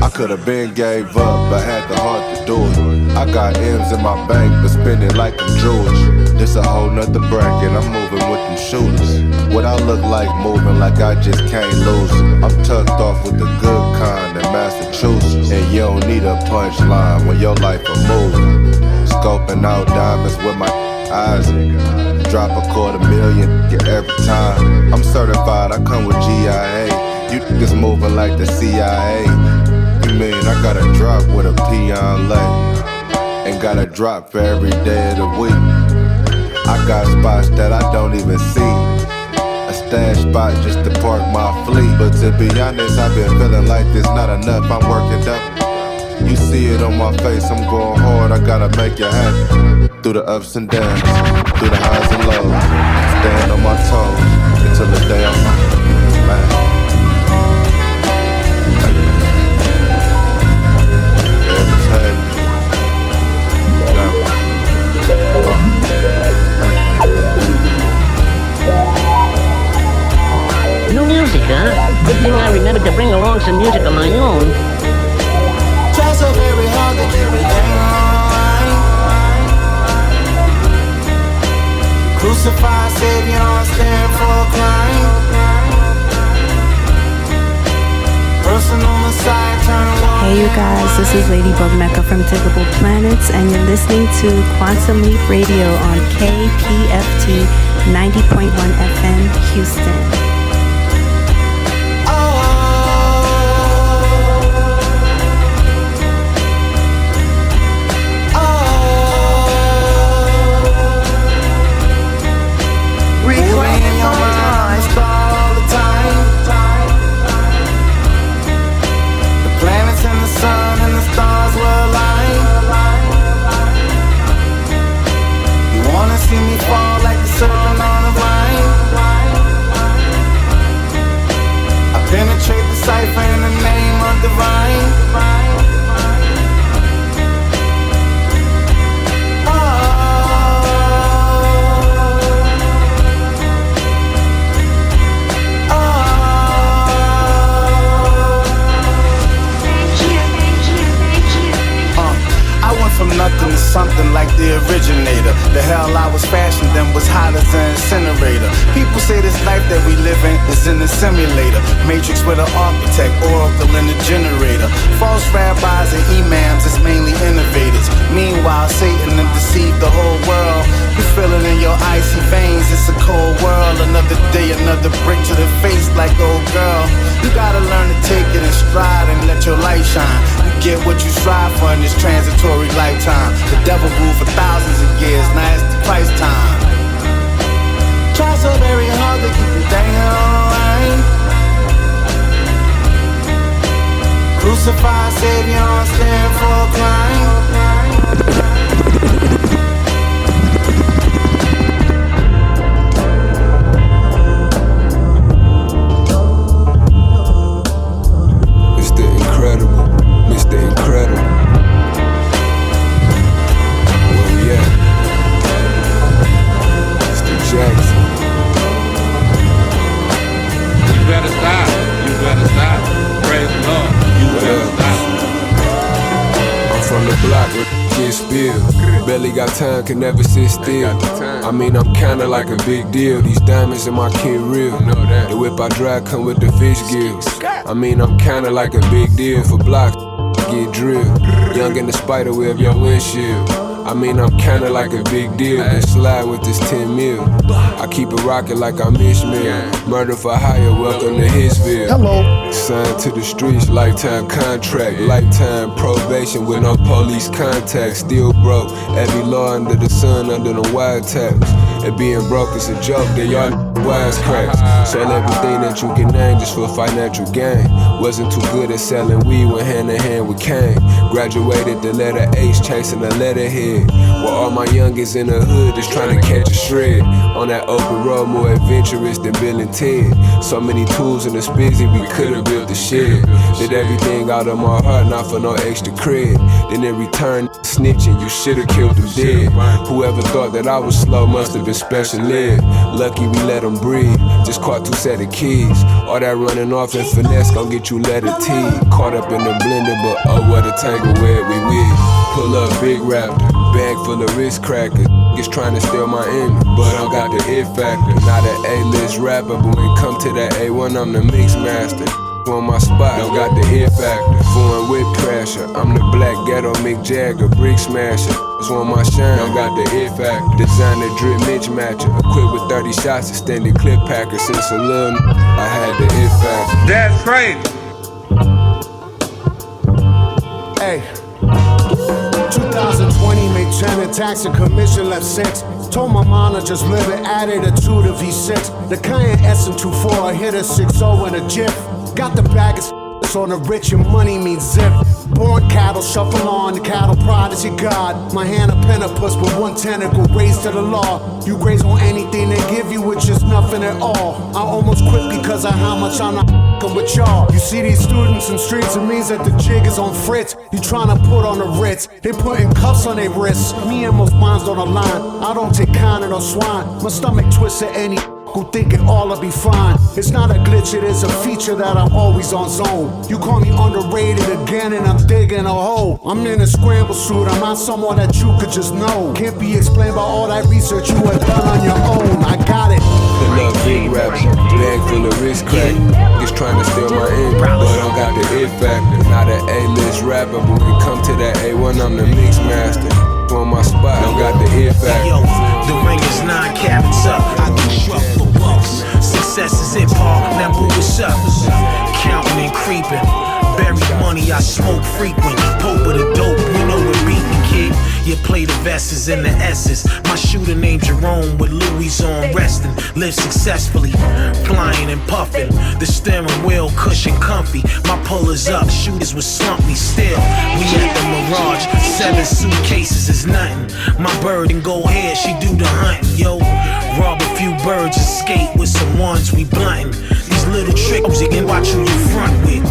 I could've been gave up, but had the heart to do it. I got M's in my bank, but spend it like I'm Jewish. This a whole nother bracket, I'm moving with them shooters. What I look like moving like I just can't lose it. I'm tucked off with the good kind in Massachusetts. And you don't need a punchline when your life a movie. Scoping out diamonds with my eyes. Drop $250,000 every time. I'm certified, I come with GIA. You niggas moving like the CIA. You mean I gotta drop with a peon lay. And gotta drop for every day of the week. I got spots that I don't even see. stash spot just to park my fleet. But to be honest, I've been feeling like this not enough. I'm working up. You see it on my face, I'm going hard, I gotta make it happen. Through the ups and downs, through the highs and lows, staying on my toes until the day I'm man. Whatever's happening. New music, huh? Good thing I remembered to bring along some music of my own. Try so very hard to keep it down. Crucify, Savior, stand for a crime. Personal Messiah, turn along. Hey you guys, this is Ladybug Mecca from Tickable Planets, and you're listening to Quantum Leap Radio on KPFT 90.1 FM Houston. Reclaim your mind all the time. The planets and the sun and the stars will align. You wanna see me fall like the serpent on a vine? I penetrate the cipher in the name of divine. From nothing to something like the originator. The hell I was fashioned then was hot as an incinerator. People say this life that we live in is in a simulator. Matrix with an architect, oracle and a generator. False rabbis and imams is mainly innovators. Meanwhile, Satan and deceived the whole world. You feel it in your icy veins, it's a cold world. Another day, another brick to the face like old girl. You gotta learn to take it in stride and let your light shine. You get what you strive for in this transitory lifetime. The devil ruled for thousands of years, now it's the Christ time. Try so very hard to keep it down. Crucify, Savior, stand for a crime. Mr. Incredible. Where we at? Mr. Jackson. You better stop. You better stop. Praise the Lord. You better stop. I'm from the block with get spilled. Barely got time, can never sit still. I mean, I'm kinda like a big deal. These diamonds in my kid real. The whip I drive come with the fish gills. I mean, I'm kinda like a big deal for blocks. Get drilled. Young in the spider web, your windshield. I mean, I'm kinda like a big deal. Then slide with this 10 mil. I keep it rockin' like I'm Ishmael. Murder for hire, welcome to Hitsville. Hello. Signed to the streets, lifetime contract. Lifetime probation with no police contact. Still broke. Every law under the sun, under the wiretaps. And being broke is a joke, they y'all wisecracks. Sell everything that you can name just for financial gain. Wasn't too good at selling weed, went hand in hand with Kane. Graduated the letter H, chasing a letterhead. While all my youngins in the hood just trying to catch a shred. On that open road, more adventurous than Bill and Ted. So many tools in the spizzy, we could've built the shed. Did everything out of my heart, not for no extra cred. Then in return, snitching, you should've killed them dead. Whoever thought that I was slow must have been special ed. Lucky we let them breathe, just caught 2 set of keys. All that running off and finesse gon' get you letter T. Caught up in the blender, but oh what a tangle where we with. Pull up big raptor, bag full of wrist crackers. Niggas trying to steal my image, but I got the it factor. Not an A-list rapper, but when it come to that A1, I'm the mix master. On my spot, don't got the hit factor. Foreign whip crasher, I'm the black ghetto Mick Jagger, brick smasher. It's on my shine, don't got the hit factor. Designer drip Mitch matcher, equipped with 30 shots, extended clip packer. Since a little I had the hit factor. That's crazy. Hey, 2020 made 10 attacks and commission left 6. Told my mom to just live it, added a 2 to V6. The Cayenne SM24, I hit a 6-0 and a jiff. Got the bag of on the rich and money means zip. Born cattle, shuffle on, the cattle prodigy God. My hand a penopus with one tentacle raised to the law. You graze on anything they give you, which is nothing at all. I almost quit because of how much I'm not f***ing with y'all. You see these students in streets, it means that the jig is on Fritz. You tryna put on the Ritz, they putting cuffs on their wrists. Me and most minds on the line, I don't take kindness or swine. My stomach twists at any who think it all'll be fine. It's not a glitch, it is a feature that I'm always on zone. You call me underrated again and I'm digging a hole. I'm in a scramble suit, I'm not someone that you could just know. Can't be explained by all that research you have done on your own. I got it. Pull up big raps, bag full of wrist crack. Niggas trying to steal my ink, but I don't got the it factor. Not an A-list rapper, but when it come to that A1, I'm the mix master. On my spot, don't got the ear factor. Yo, the ring is 9 carats up. I can shrug for bucks. Success is hip hop, now move us up. Counting and creeping. Buried money, I smoke frequent. Pope of the dope, we know we're beating, kid. You play the S's and the S's. My shooter named Jerome with Louis on resting. Live successfully, flying and puffing. The steering wheel cushion comfy. My pullers up, shooters would slump me still. We at the Mirage, 7 suitcases is nothing. My bird and go ahead, she do the hunting, yo. Rob a few birds and skate with some ones we blunting. These little tricks, you can watch who you front with.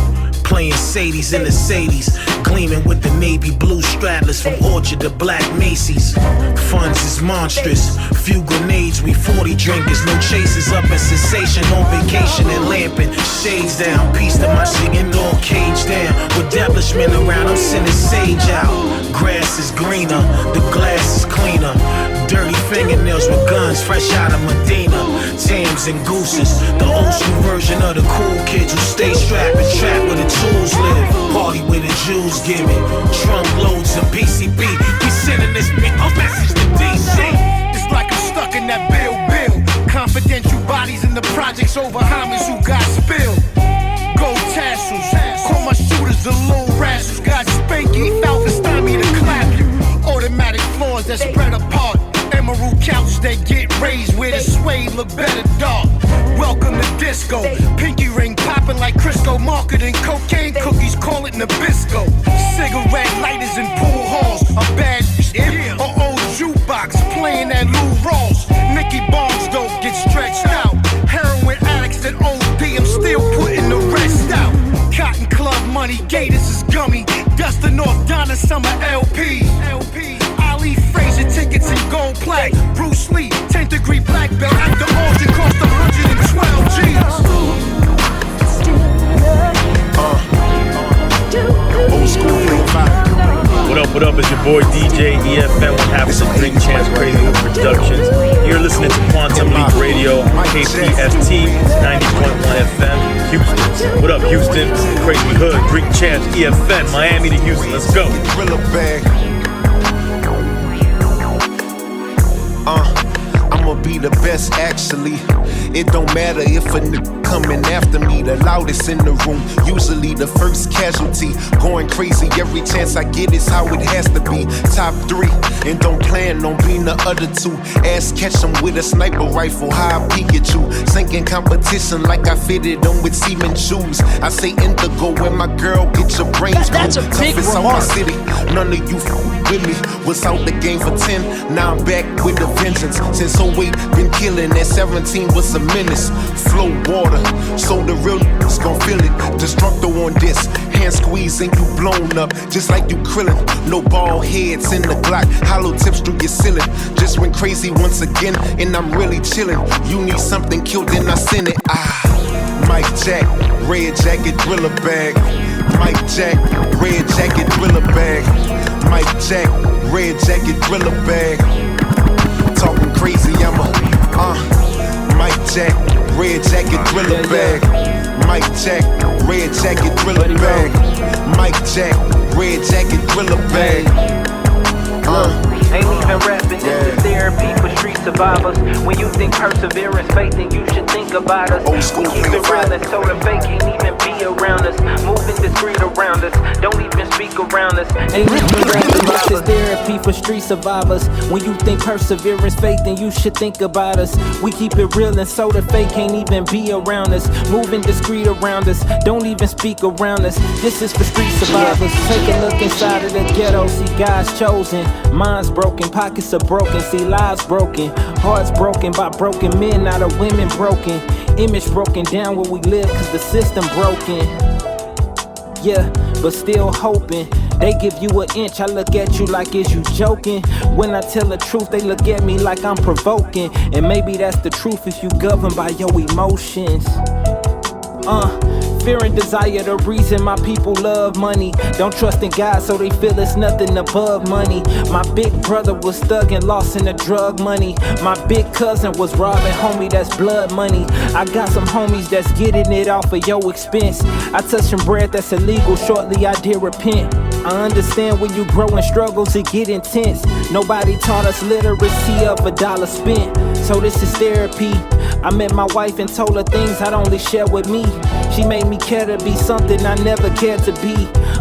Playing Sadies in the Sadies, gleaming with the navy blue straddlers from Orchard to Black Macy's. Funds is monstrous, few grenades, we 40 drinkers, no chasers up in sensation, on vacation and lamping. Shades down, piece to my shit, indoor cage down. With devilish around, I'm sending sage out. Grass is greener, the glass is cleaner. Dirty fingernails with guns, fresh out of Medina. Tams and gooses, the old school version of the cool kids who stay strapped and trapped where the tools live. Party where the Jews give it. Trunk loads of PCB. We sending this big message to DC. It's like I'm stuck in that bill. Confidential bodies in the projects over homies who got spilled. Gold tassels, call my shooters the low rascals. Got spanky, Falcon me to clap you. Automatic floors that spread apart. Emerald couches that get raised where the suede look better dark. Welcome to disco. Pinky ring popping like Crisco. Marketing cocaine cookies, call it Nabisco. Cigarette lighters in pool halls. A bad shit or old jukebox playing that Lou Rawls. Nicky Barnes dope get stretched out. Heroin addicts that OD, I'm still putting the rest out. Cotton Club money, Gators is gummy. Dustin off Donna Summer LP. Ali Frazier tickets and gold plaque. Bruce Lee, 10th degree black belt. After auction cost 112 G's. Old school What up, it's your boy DJ EFN. What happens to Drink Chance Crazy Hood Productions. You're listening to Quantum Leap Radio on KPFT 90.1 FM, Houston. What up, Houston? Crazy Hood, Drink Chance, EFN, Miami to Houston. Let's go. I'ma be the best actually. It don't matter if a nigga coming after me, the loudest in the room, usually the first casualty. Going crazy every chance I get is how it has to be. Top 3, and don't plan on being the other 2. Ass catch 'em with a sniper rifle, high Pikachu. Sinking competition like I fitted them with semen shoes. I say indigo when my girl get your brains cool. That's a big Toughest out my remark. city, none of you with me. Was out the game for 10, now I'm back with a vengeance. Since 08, been killing, at 17 was a menace. Flow water, so the real niggas gon' feel it. Destructo on this, hand squeeze and you blown up, just like you krillin'. No bald heads in the Glock, hollow tips through your ceiling. Just went crazy once again, and I'm really chillin'. You need something killed, then I send it. Mike Jack, red jacket, driller bag. Mike Jack, red jacket, driller bag. Mike Jack, red jacket, driller bag. Talking crazy, I'm Mike Jack, red jacket, driller bag. Mike Jack, red jacket, driller bag. Mike Jack, red jacket, driller bag. Ain't even rapping, this is therapy for street survivors. When you think perseverance, faith, then you should think about us. We keep it real and so the fake can't even be around us. Moving discreet around us, don't even speak around us. Ain't even rapping, this is therapy for street survivors. When you think perseverance, faith, then you should think about us. We keep it real and so the fake can't even be around us. Moving discreet around us, don't even speak around us. This is for street survivors. Take a look inside of the ghetto, see God's chosen. Minds broken, pockets are broken, see lives broken. Hearts broken by broken men, not of women broken. Image broken down where we live cause the system broken. Yeah, but still hoping. They give you an inch, I look at you like is you joking. When I tell the truth, they look at me like I'm provoking. And maybe that's the truth if you governed by your emotions. Fear and desire, the reason my people love money. Don't trust in God, so they feel it's nothing above money. My big brother was thugging, lost in the drug money. My big cousin was robbing, homie, that's blood money. I got some homies that's getting it off of your expense. I touched some bread that's illegal, shortly I did repent. I understand when you grow in struggles, it get intense. Nobody taught us literacy of $1 spent. So this is therapy. I met my wife and told her things I'd only share with me. She made me care to be something I never cared to be.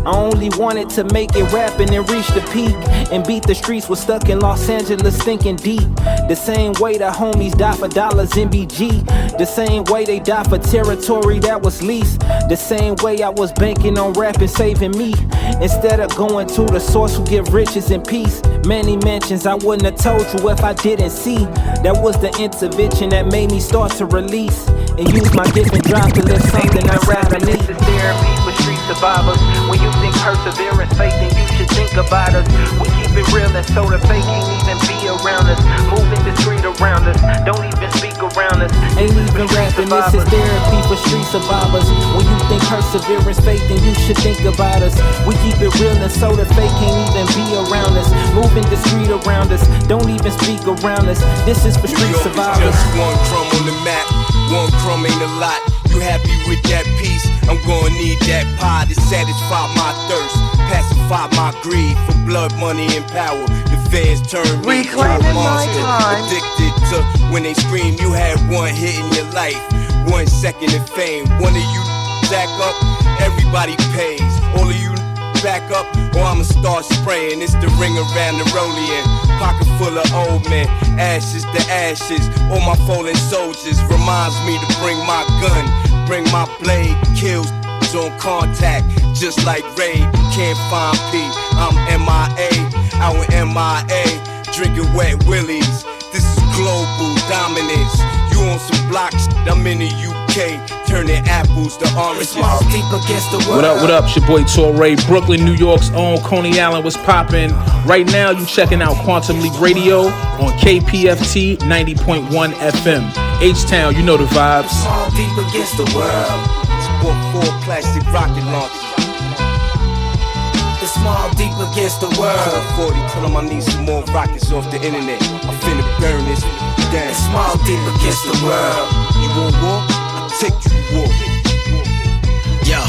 I only wanted to make it rapping and reach the peak. And beat the streets, was stuck in Los Angeles thinking deep. The same way the homies die for dollars in BG. The same way they die for territory that was leased. The same way I was banking on rapping saving me. Instead of going to the source who give riches and peace. Many mentions I wouldn't have told you if I didn't see. That was the intervention that made me start to release. And use my different drive to live something I'd rather me. This is therapy for street survivors. When you think perseverance, faith, then you should think about us. We keep it real and so the fake can't even be around us. Moving discreet around us, don't even speak around us. Ain't even rapping, this is therapy for street survivors. When you think perseverance, faith, then you should think about us. We keep it real and so the fake can't even be around us. Moving discreet around us, don't even speak around us. This is for street survivors. Just one crumb on the map, one crumb ain't a lot. You happy with that piece? I'm gonna need that pie to satisfy my thirst, pacify my greed for blood, money, and power. The fans turn me to a monster, addicted to when they scream. You had one hit in your life, 1 second of fame. One of you stack up, everybody pays. All of you back up, or I'ma start spraying. It's the ring around the rolling. Pocket full of old men, ashes to ashes. All my fallen soldiers reminds me to bring my gun, bring my blade. Kills on contact, just like Raid. Can't find P, I'm MIA, out in MIA, drinking wet willies. This is global dominance. You on some block shit, I'm in the UK, turning apples to oranges. What up, it's your boy Torre, Brooklyn, New York's own Coney Island was poppin'. Right now, you checking out Quantum Leap Radio on KPFT 90.1 FM. H-Town, you know the vibes. Small deep against the world. Sport 4 plastic rocket launchers. It's small deep against the world. 40, tell them I need some more rockets off the internet. I'm finna burn this down. It's small deep against the world. You want war? I'll take you to war. Yo,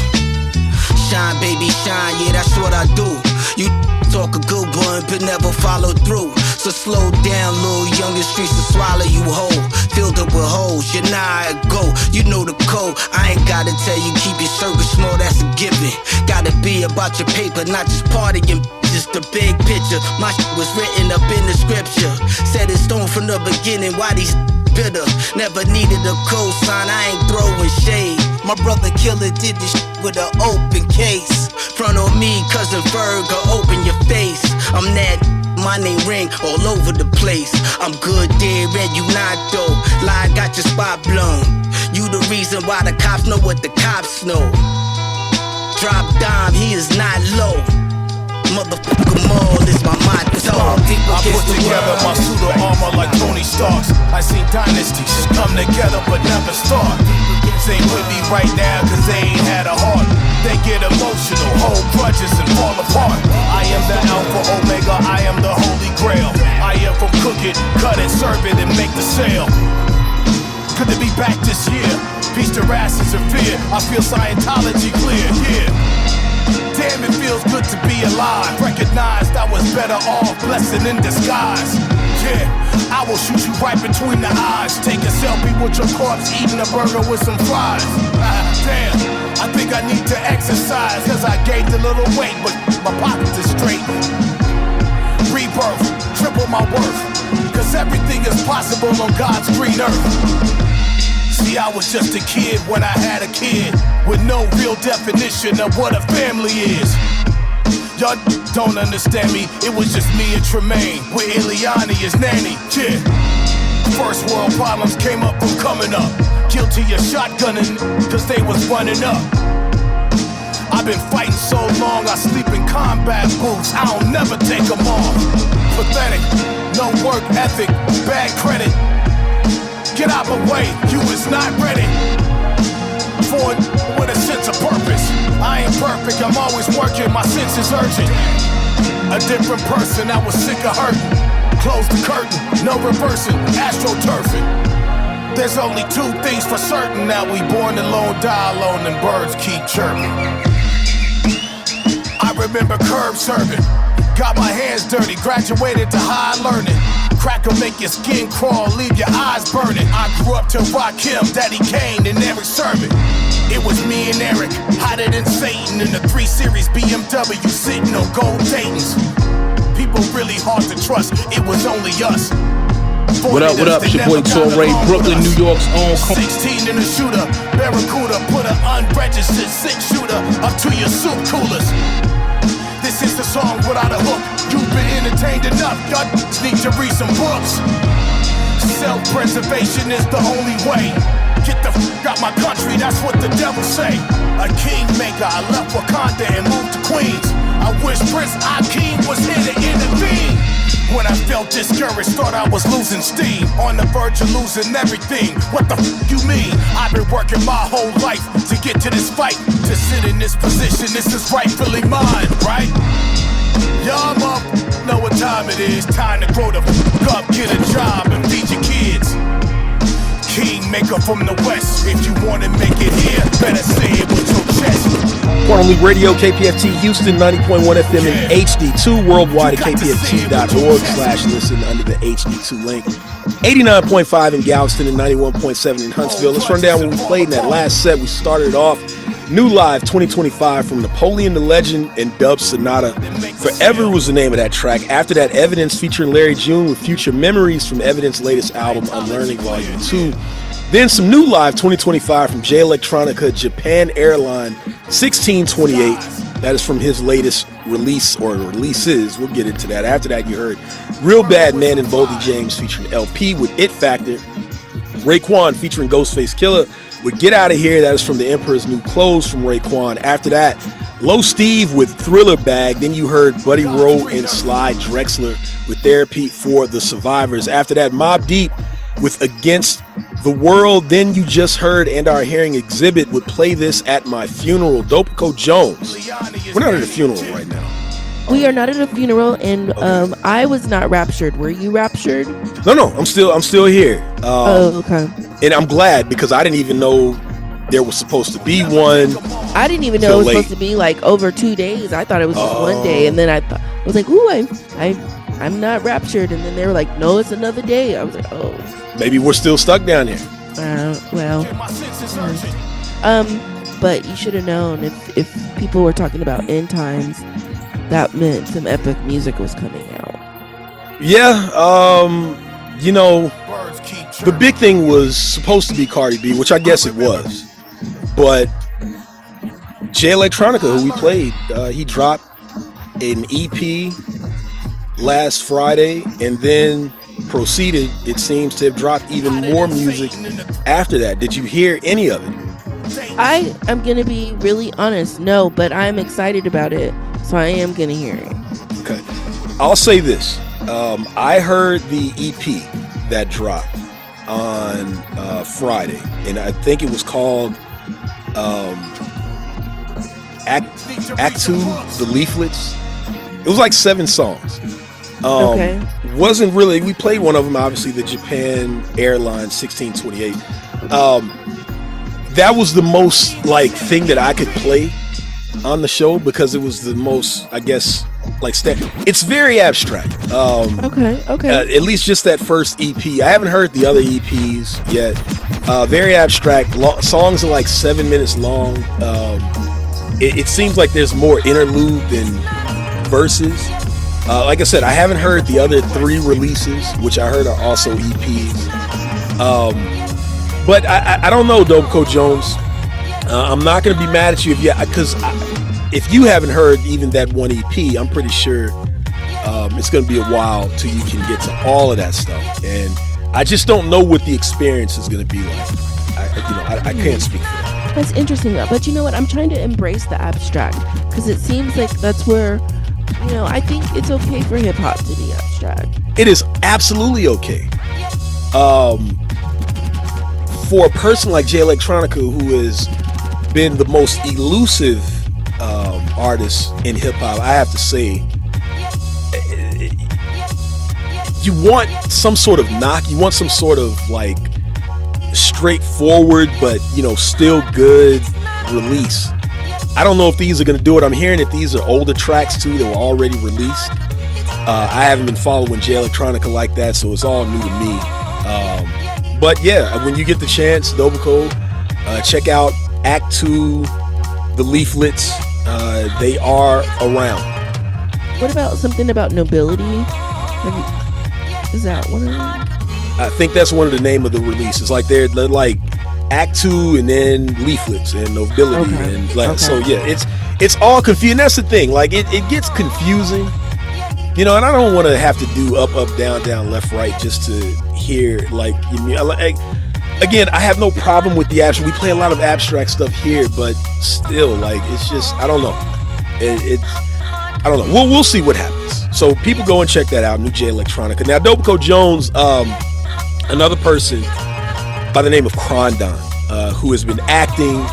shine baby shine, yeah that's what I do. You talk a good one but never follow through. So slow down, little youngin' streets to swallow you whole. Filled up with holes, you know how it go. You know the code, I ain't gotta tell you keep your circle small, that's a given. Gotta be about your paper, not just partying. Just the big picture, my shit was written up in the scripture. Set in stone from the beginning, why these bitter? Never needed a cosign, I ain't throwing shade. My brother Killer did this shit with an open case. Front on me, cousin Ferg, open your face. I'm that, my name ring all over the place. I'm good there and you not though. Lie got your spot blown. You the reason why the cops know what the cops know. Drop dime, he is not low. Motherfucker Maul is my motto. I put together my suit of armor like Tony Stark's. I seen dynasties come together but never start. They ain't with me right now cause they ain't had a heart. They get emotional, hold grudges and fall apart. I am the Alpha Omega, I am the Holy Grail. I am from cook it, cut it, serve it and make the sale. Good to be back this year. Peace to asses and fear. I feel Scientology clear, yeah. Damn, it feels good to be alive. Recognized I was better off, blessing in disguise. Yeah, I will shoot you right between the eyes. Take a selfie with your corpse, eating a burger with some fries. Damn, I think I need to exercise, cause I gained a little weight, but my pockets is straight. Rebirth, triple my worth, cause everything is possible on God's green earth. See, I was just a kid when I had a kid, with no real definition of what a family is. Y'all don't understand me, it was just me and Tremaine, with Ileani as nanny, yeah. First world problems came up from coming up. Guilty of shotgunning, cause they was running up. I've been fighting so long, I sleep in combat boots, I don't never take them off. Pathetic, no work ethic, bad credit. Get out the way, you is not ready for it with a sense of purpose. I ain't perfect, I'm always working, my sense is urgent. A different person, I was sick of hurting. Close the curtain, no reversing, astroturfing. There's only two things for certain, that we born alone, die alone, and birds keep chirping. I remember curb serving, got my hands dirty, graduated to high learning. Crack'll make your skin crawl, leave your eyes burning. I grew up to rock him, Daddy Kane, and Eric Sermon. It was me and Eric, hotter than Satan, in the 3 Series BMW, sitting on gold Daytons. People really hard to trust, it was only us. What up, it's your boy Torrey, Brooklyn, New York's own. 16 in a shooter, Barracuda, put an unregistered 6-shooter up to your soup coolers. This is the song without a hook. You've been entertained enough, y'all need to read some books. Self-preservation is the only way. Get the f*** out my country, that's what the devil say. A kingmaker, I left Wakanda and moved to Queens. I wish Prince Akeem was here to intervene. When I felt discouraged, thought I was losing steam. On the verge of losing everything, what the f*** you mean? I've been working my whole life to get to this fight. To sit in this position, this is rightfully mine, right? Y'all know what time it is. Time to grow the f*** up, get a job and feed your kids. Kingmaker from the west, if you wanna make it here, better say it with your chest. Quantum Leap Radio, KPFT Houston, 90.1 FM and HD2, worldwide at kpft.org/listen under the HD2 link. 89.5 in Galveston and 91.7 in Huntsville. Let's run down what we played in that last set. We started off New Live 2025 from Napoleon the Legend and Dub Sonata. Forever was the name of that track. After that, Evidence featuring Larry June with Future Memories from Evidence's latest album, Unlearning Volume 2. Then some New Live 2025 from J Electronica, Japan Airline 1628. That is from his latest release or releases. We'll get into that. After that, you heard Real Bad Man and Boldy James featuring LP with It Factor. Raekwon featuring Ghostface Killah with Get Out of Here. That is from The Emperor's New Clothes from Raekwon. After that, Low Steve with Thriller Bag. Then you heard Buddy Rowe and Sly Drexler with Therapy for the Survivors. After that, Mobb Deep with Against the World. Then you just heard and are hearing Exhibit with Play This at My Funeral. Dopico Jones. We're not at a funeral right now. We are not at a funeral, and I was not raptured. Were you raptured? No, I'm still here. Okay. And I'm glad, because I didn't even know there was supposed to be one. I didn't even know it was supposed to be like over 2 days. I thought it was just one day, and then I was like, "Ooh, I'm not raptured." And then they were like, "No, it's another day." I was like, "Oh." Maybe we're still stuck down here. But you should have known if people were talking about end times, that meant some epic music was coming out. Yeah, the big thing was supposed to be Cardi B, which I guess it was. But J Electronica, who we played, he dropped an EP last Friday and then proceeded, it seems, to have dropped even more music after that. Did you hear any of it? I am going to be really honest, no, but I'm excited about it, so I am going to hear it. Okay. I'll say this. I heard the EP that dropped on Friday, and I think it was called Act 2, The Leaflets. It was like 7 songs. Okay. Wasn't really, we played one of them, obviously, the Japan Airlines 1628. That was the most thing that I could play on the show, because it was the most, I guess, it's very abstract. Okay. At least just that first EP. I haven't heard the other EPs yet. Very abstract. Songs are like 7 minutes long. It seems like there's more interlude than verses. Like I said, I haven't heard the other 3 releases, which I heard are also EPs. But I don't know, Dopeco Jones. I'm not going to be mad at you because if you haven't heard even that one EP, I'm pretty sure it's going to be a while till you can get to all of that stuff. And I just don't know what the experience is going to be like. I can't speak for that. That's interesting, but you know what? I'm trying to embrace the abstract because it seems like that's where, I think it's okay for hip hop to be abstract. It is absolutely okay. For a person like Jay Electronica, who has been the most elusive artist in hip hop, I have to say, you want some sort of knock. You want some sort of like straightforward, but still good release. I don't know if these are going to do it. I'm hearing that these are older tracks too that were already released. I haven't been following Jay Electronica like that, so it's all new to me. But yeah, when you get the chance, Dopeco, check out Act 2, the leaflets. They are around. What about something about Nobility? Is that one of them? I think that's one of the name of the releases. Like they're like Act 2 and then leaflets and Nobility and so yeah, it's all confusing. That's the thing. Like it gets confusing, and I don't want to have to do up, down, left, right just to hear again. I have no problem with the abstract. We play a lot of abstract stuff here, but still, it's just I don't know. I don't know. We'll see what happens. So people go and check that out. New Jay Electronica. Now Dopeco Jones, another person by the name of Crondon, who has been acting.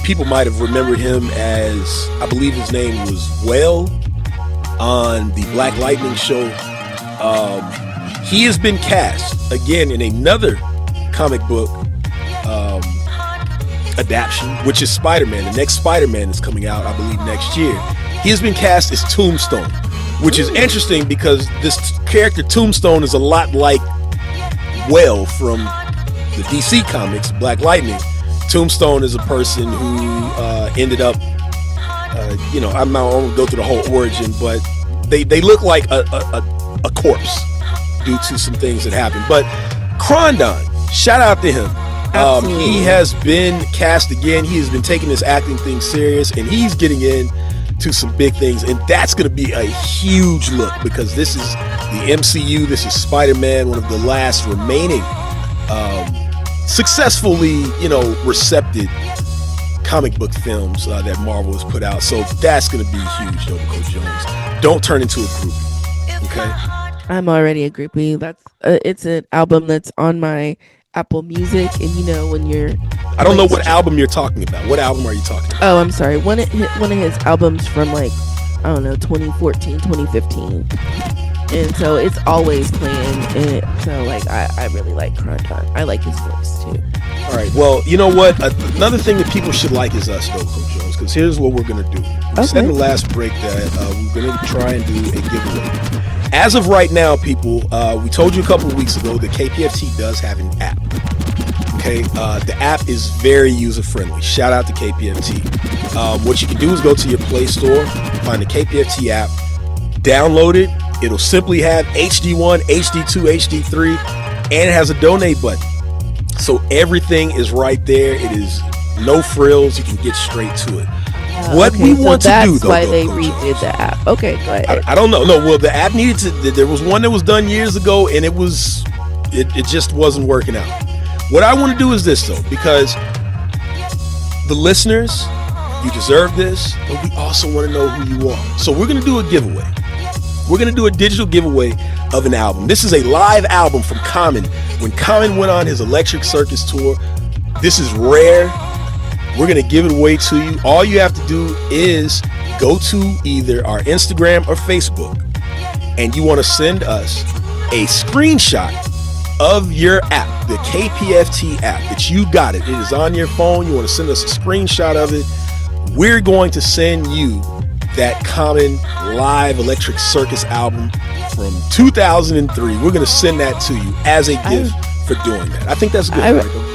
People might have remembered him as, I believe his name was Well on the Black Lightning show. He has been cast again in another comic book adaptation, which is Spider-Man. The next Spider-Man is coming out, I believe, next year. He has been cast as Tombstone, which is interesting because this character Tombstone is a lot like Well from the DC comics, Black Lightning. Tombstone is a person who ended up, I'm not going to go through the whole origin, but they look like a corpse due to some things that happened. But Crondon, shout out to him. He has been cast again. He has been taking this acting thing serious, and he's getting into some big things, and that's going to be a huge look because this is the MCU. This is Spider-Man, one of the last remaining successfully, recepted comic book films that Marvel has put out. So that's going to be huge, Dopeco Jones. Don't turn into a groupie, okay? I'm already a groupie. That's it's an album that's on my Apple Music, and when you're... I don't know what album you're talking about. What album are you talking about? Oh, I'm sorry. One of his albums from 2014, 2015. And so it's always playing. And so I really like Crondon. I like his voice too. All right. Well, you know what? Another thing that people should like is us, Dopeco Jones, because here's what we're going to do. We said in the last break that we're going to try and do a giveaway. As of right now, people, we told you a couple of weeks ago that KPFT does have an app. Okay, the app is very user-friendly. Shout out to KPFT. What you can do is go to your Play Store, find the KPFT app, download it. It'll simply have HD1, HD2, HD3, and it has a donate button. So everything is right there. It is no frills. You can get straight to it. What we want to do, though, that's why they redid the app. Okay, go ahead. I don't know. No, well, the app needed to. There was one that was done years ago, and it just wasn't working out. What I want to do is this, though, because the listeners, you deserve this, but we also want to know who you are. So we're going to do a giveaway. We're going to do a digital giveaway of an album. This is a live album from Common. When Common went on his Electric Circus tour, this is rare. We're going to give it away to you. All you have to do is go to either our Instagram or Facebook, and you want to send us a screenshot of your app, the KPFT app, that you got it. It is on your phone. You want to send us a screenshot of it. We're going to send you that Common live Electric Circus album from 2003. We're going to send that to you as a gift for doing that. I think that's good.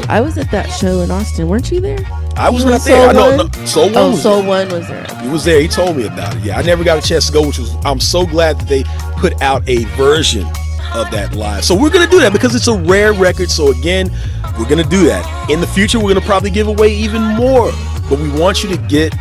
I was at that show in Austin. Weren't you there? I was not there. I know. Soul One. Oh, Soul One was there. He was there. He told me about it. Yeah, I never got a chance to go, which was. I'm so glad that they put out a version of that live. So we're gonna do that because it's a rare record. So again, we're gonna do that. In the future, we're gonna probably give away even more. But we want you to get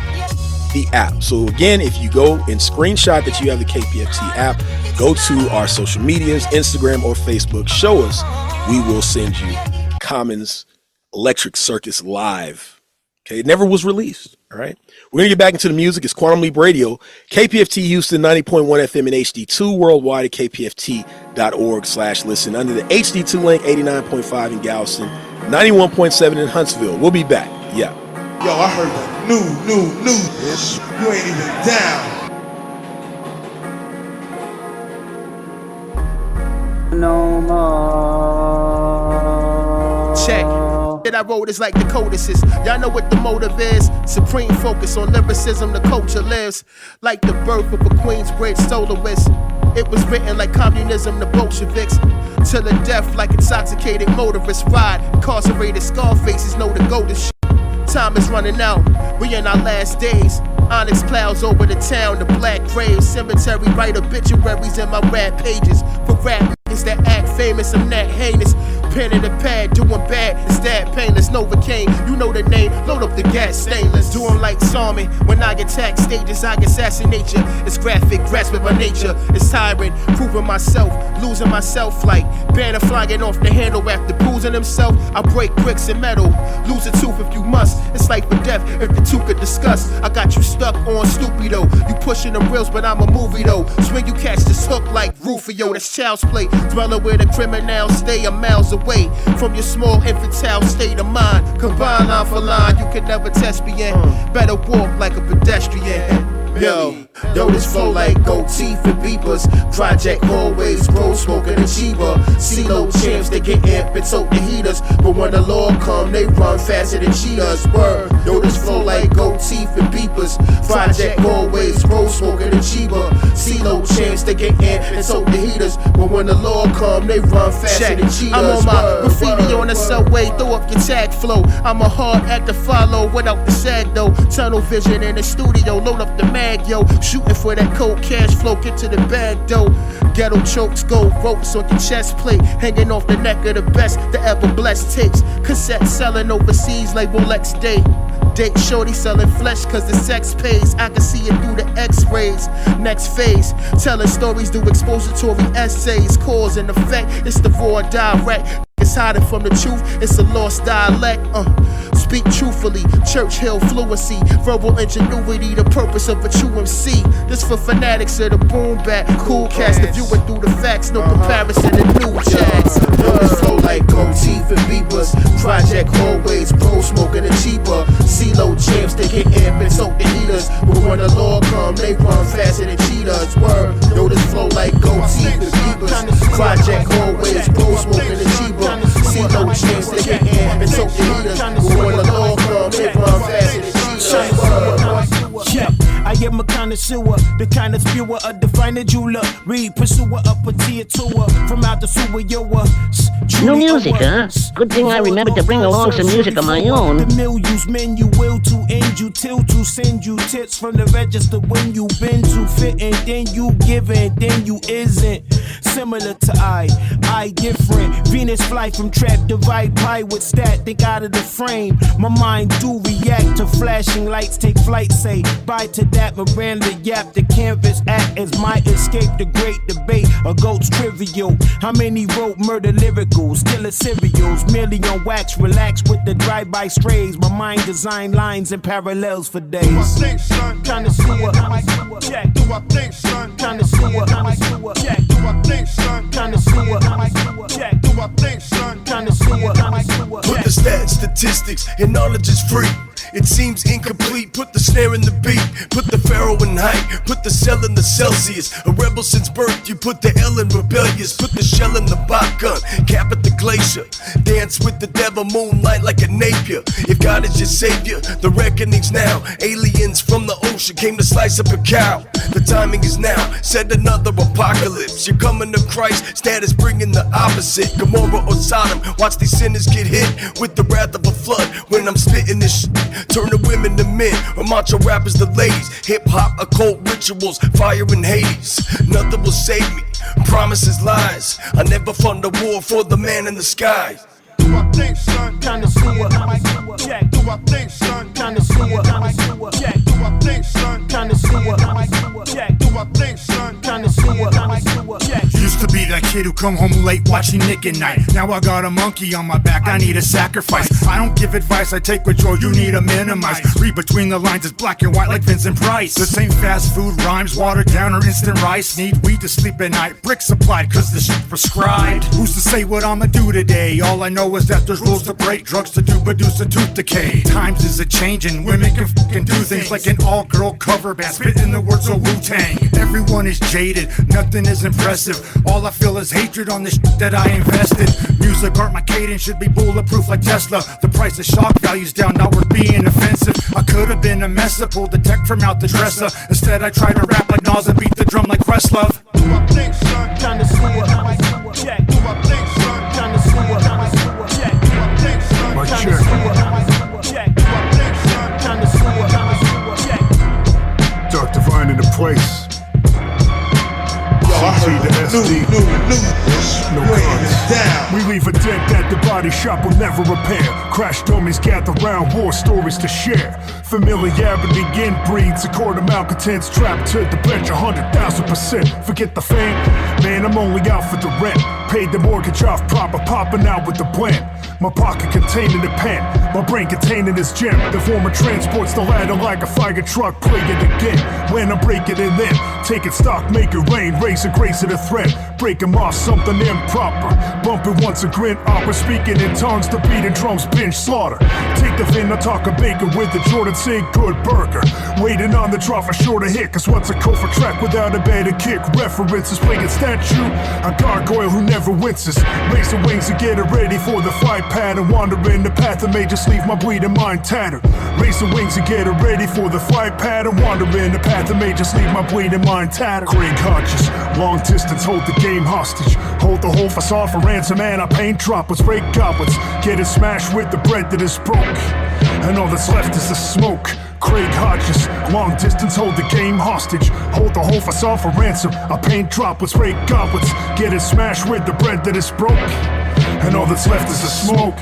the app. So again, if you go and screenshot that you have the KPFT app, go to our social medias, Instagram or Facebook, show us. We will send you Common's Electric Circus live. Okay, it never was released. All right, we're gonna get back into the music. It's Quantum Leap Radio, KPFT Houston 90.1 FM and HD2 worldwide at kpft.org/listen under the HD2 link, 89.5 in Galveston, 91.7 in Huntsville. We'll be back. Yeah. Yo, I heard the new. You ain't even down. No more. Check. That I wrote is like the codices. Y'all know what the motive is. Supreme focus on lyricism, the culture lives. Like the birth of a Queensbridge soloist. It was written like communism, the Bolsheviks. Till the death like intoxicated motorists ride. Incarcerated scar faces know the go to shit. Time is running out, we in our last days. Onyx clouds over the town, the black graves. Cemetery write obituaries in my rap pages. For rap niggas that act famous, I'm not heinous. Pen in the pad, doing bad, it's that painless. Novocaine, you know the name, load up the gas stainless. Do 'em like Sarmi, when I attack stages, I assassinate you. It's graphic, grasping by nature, it's tyrant. Proving myself, losing myself like banner flying off the handle after bruising himself. I break bricks and metal, lose a tooth if you must. It's life or death if the two could discuss. I got you stuck on stupido. You pushing the reels, but I'm a movie though. Swing you catch this hook like Rufio, that's child's play. Dwelling where the criminals stay a miles away from your small infantile state of mind. Combine line for line, you can never test me in. Better walk like a pedestrian. Yo, this flow like gold teeth and beepers. Project hallways, bro, smoking a cheaper. CeeLo champs, they get amped and soak the heaters. But when the law come, they run faster than cheetahs. Word, this flow like gold teeth and beepers. Project hallways, bro, smoking a cheaper. CeeLo champs, they get amped and soak the heaters. But when the law come, they run faster than cheetahs. I'm on my graffiti on the subway, throw up your tag flow. I'm a hard act to follow without the sag though. Tunnel vision in the studio, load up the yo, shooting for that cold cash flow, get to the bag though. Ghetto chokes, gold ropes on your chest plate, hanging off the neck of the best that ever blessed takes. Cassette selling overseas like Rolex Day. Date shorty selling flesh cause the sex pays. I can see it through the x-rays. Next phase, telling stories through expository essays. Cause and effect, it's the raw direct. It's hiding from the truth, it's a lost dialect. Speak truthfully, Churchill fluency, verbal ingenuity, the purpose of a true MC. This for fanatics of the boom bap, cool cast. If you went through the facts, no comparison to new chats. This flow like gold teeth and beepers. Project hallways, bro, smoking a cheaper. CeeLo champs, they get amped and soak the heaters. But when the law come, they run faster than cheetahs. Word, this flow like gold teeth and beepers. Project hallways, bro, smoking a cheaper. CeeLo champs, they get amped and soak the heaters. But when the law come, they run faster than cheetahs. Yeah, I am a connoisseur, the kind of spewer, a definer jeweler, read pursuer, up a tier tour from out the sewer. New music, huh? Good thing I remembered to bring along some music of my own. The mill use men you will to end you till to send you tips from the register when you been to fit and then you give and then you isn't. Similar to I different. Venus fly from trap divide pie with stat, think out of the frame. My mind do react to flashing lights, take flight, say bye to that Miranda yap. The canvas act as my escape, the great debate, a goat's trivial. How many wrote murder lyricals, killer serials, merely on wax, relax with the drive-by strays. My mind designed lines and parallels for days. Do I think, son? Connoisseur, check. Do I think, son? Connoisseur, check. Do I think, son? Connoisseur, check. Do I think, son? Connoisseur, put the stats, statistics, and knowledge is free. It seems incomplete, put the snare in the beat. Put the pharaoh in height, put the cell in the Celsius. A rebel since birth, you put the L in rebellious. Put the shell in the bot gun, cap at the glacier. Dance with the devil, moonlight like a Napier. If God is your savior, the reckoning's now. Aliens from the ocean came to slice up a cow. The timing is now, said another apocalypse. You're coming to Christ, status bringing the opposite. Gomorrah or Sodom, watch these sinners get hit with the wrath of a flood. When I'm spitting this shit, Turn the women to men, or macho rappers to ladies. Hip hop, occult rituals, fire in Hades. Nothing will save me, promises lies. I never fund a war for the man in the sky. Do I think, son? Kinda sewer. Check. Do I think, son? Kinda sewer. Check. Do I think, son? Kinda sewer. Check. Do I think, son? Kinda sewer. Check. Used to be that kid who come home late watching Nick at night. Now I got a monkey on my back, I need a sacrifice. I don't give advice, I take withdrawal, you need to minimize. Read between the lines, it's black and white like Vincent Price. The same fast food rhymes, watered down or instant rice. Need weed to sleep at night, bricks supplied cause the shit prescribed. Who's to say what I'ma do today? All I know is that there's rules to break, drugs to do, produce a tooth decay. Times is a-changin', women can fucking do things like an all-girl cover band, spitting the words of Wu-Tang. Everyone is jaded, nothing is impressive. All I feel is hatred on the shit that I invested. Music art, my cadence should be bulletproof like Tesla. The price of shock value's down, not worth being offensive. I could've been a mess up, pulled the tech from out the dresser. Instead I try to rap like Nas and beat the drum like Questlove. Do I think, son? Kinda sewer. Check. Do I think, son? Kinda sewer. Check. Do I think, son? My Kinda check. sewer. Check. Do I think, son? Kinda sewer. Check. Dark Divine in the place. CT to SD. No guns. We leave a dent that the body shop will never repair. Crash dummies gather round, war stories to share. Familiarity inbreeds a court of malcontents trapped to the bench 100,000%. Forget the fame, man, I'm only out for the rent. Paid the mortgage off proper, popping out with the blend. My pocket containing the pen, my brain containing this gem. The former transports the ladder like a fire truck, play it again. When I break it and then take it stock, make it rain, raise and grace it a threat. Break them off, something improper. Bump it once a grin, opera speaking in tongues, the beat and drums binge slaughter. Take the fin, I talk a bacon with the Jordan say good burger. Waiting on the drop for sure to hit, cause what's a Kofa track without a better kick? References playing statue, a gargoyle who never winces. Raise the wings and get it ready for the flight pattern. Wander in the path and may just leave my bleeding mind tattered. Raise the wings and get it ready for the flight pattern. Wander in the path and may just leave my bleeding mind tattered. Craig Hodges, long distance, hold the game hostage. Hold the whole facade for ransom and I paint droplets. Break goblets, get it smashed with the bread that is broke. And all that's left is the smoke. Craig Hodges, long distance, hold the game hostage. Hold the whole facade for ransom. I paint droplets, break goblets, get it smashed with the bread that is broke. And all that's left is the smoke.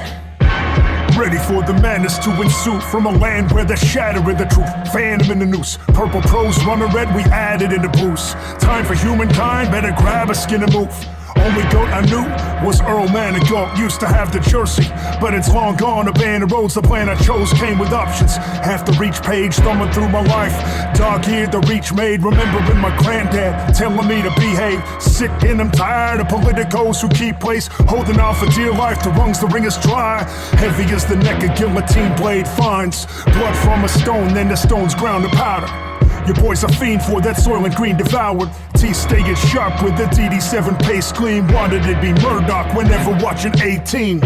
Ready for the madness to ensue from a land where they're shattering the truth. Phantom in the noose, purple prose, running red, we added in the boost. Time for humankind, better grab a skin and move. Only goat I knew was Earl Manigault. Used to have the jersey, but it's long gone. A band of roads, the plan I chose came with options. Half the reach page, thumbing through my life. Dog-eared, the reach made. Remembering my granddad telling me to behave. Sick and I'm tired of politicos who keep place. Holding on for dear life, the rungs, the ring is dry. Heavy as the neck a guillotine blade finds. Blood from a stone, then the stone's ground to powder. Your boy's a fiend for that soil and green devoured. Teeth staying sharp with the DD7 pace gleam. Wanted to be Murdoch whenever watching 18.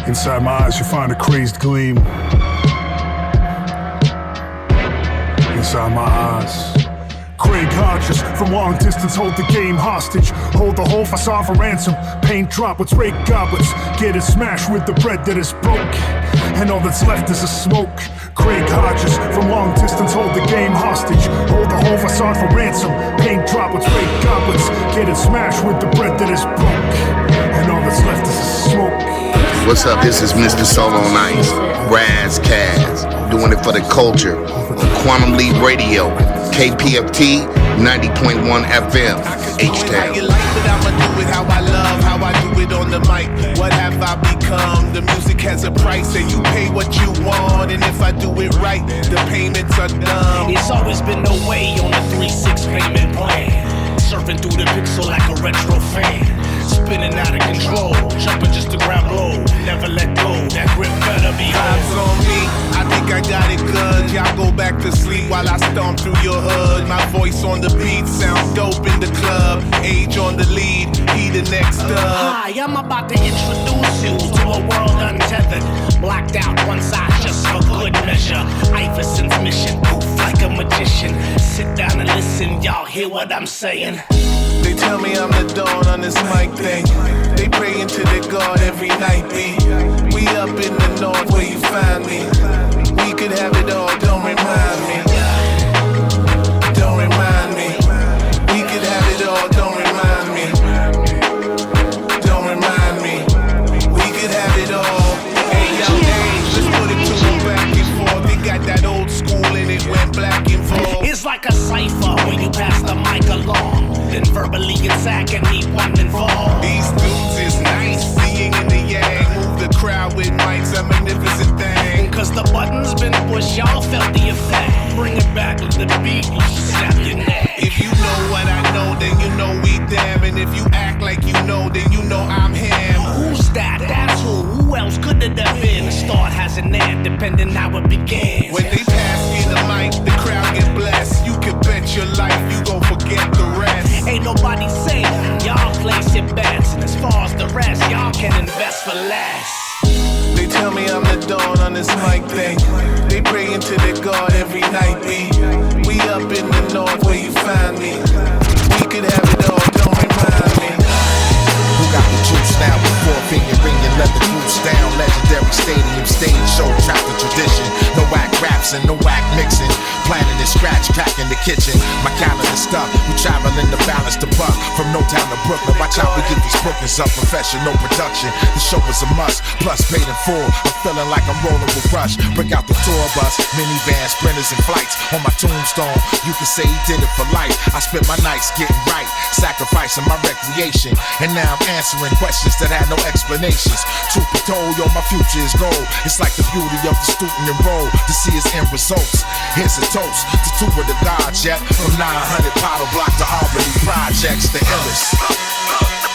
Inside my eyes you find a crazed gleam. Inside my eyes. Craig Hodges, from long distance, hold the game hostage. Hold the whole facade for ransom. Paint droplets, break goblets. Get it smashed with the bread that is broke. And all that's left is a smoke. Craig Hodges, from long distance, hold the game hostage. Hold the whole facade for ransom. Paint droplets, break goblets. Get it smashed with the bread that is broke. And all that's left is a smoke. What's up? This is Mr. Solo on Ice, Raz Kaz, doing it for the culture on Quantum Leap Radio, KPFT 90.1 FM, H-Town. How you like it, I'ma do it how I love, how I do it on the mic. What have I become? The music has a price and you pay what you want. And if I do it right, the payments are dumb. It's always been the way on the 3-6 payment plan. Surfing through the pixel like a retro fan. Spinning out of control, jumping just to grab low. Never let go, that grip better be Vibes on me, I think I got it good. Y'all go back to sleep while I stomp through your hood. My voice on the beat sounds dope in the club. Age on the lead, he the next up. Hi, I'm about to introduce you to a world untethered. Blacked out one side just for good measure. Iverson's mission, poof like a magician. Sit down and listen, Y'all hear what I'm saying? They tell me I'm the dawn on this mic thing. They praying to their God every night, B. We up in the north where you find me. We could have it all, don't remind me. Don't remind me. We could have it all, don't remind me. Don't remind me. We could have it all. Hey, yo, let's put it to them back and forth. They got that old school and it went black and forth. It's like a cipher when you pass the mic along. Then verbally attacking me one involved. These dudes is nice, seeing in the yang. Move the crowd with mics, a magnificent thing. Cause the button's been pushed, y'all felt the effect. Bring it back with the beat, you snap your neck. If you know what I know, then you know we damn. And if you act like you know, then you know I'm him. Who's that? That's who. Who else could it have been? The start has an end, depending how it began. When they pass me the mic, the crowd get blessed. You can bet your life you gon' forget the rest. Ain't nobody safe, y'all place your bets. And as far as the rest, y'all can invest for less. They tell me I'm the dawn on this mic thing. They praying to their God every night, B. We up in the north where you find me. We could have it all, don't remind me. Who got the juice now? Before finger ringing, let the goose down. Legendary stadium stage show, trap the tradition. No whack raps and no whack mixing. Planning and scratch, pack in the kitchen. My calendar stuck. We traveling to balance the buck. From No Town to Brooklyn. Watch out, we get these bookings up. Professional production. The show is a must. Plus paid in full. I'm feeling like I'm rolling with Rush. Break out the tour bus. Minivans, sprinters, and flights. On my tombstone, you can say he did it for life. I spent my nights getting right. Sacrificing my recreation. And now I'm answering questions that had no explanations. Truth be told, yo, my future is gold. It's like the beauty of the student enrolled to see his end results. Here's a toast to two of the gods, yet from 900 Powder Block to Albany Projects, the illest.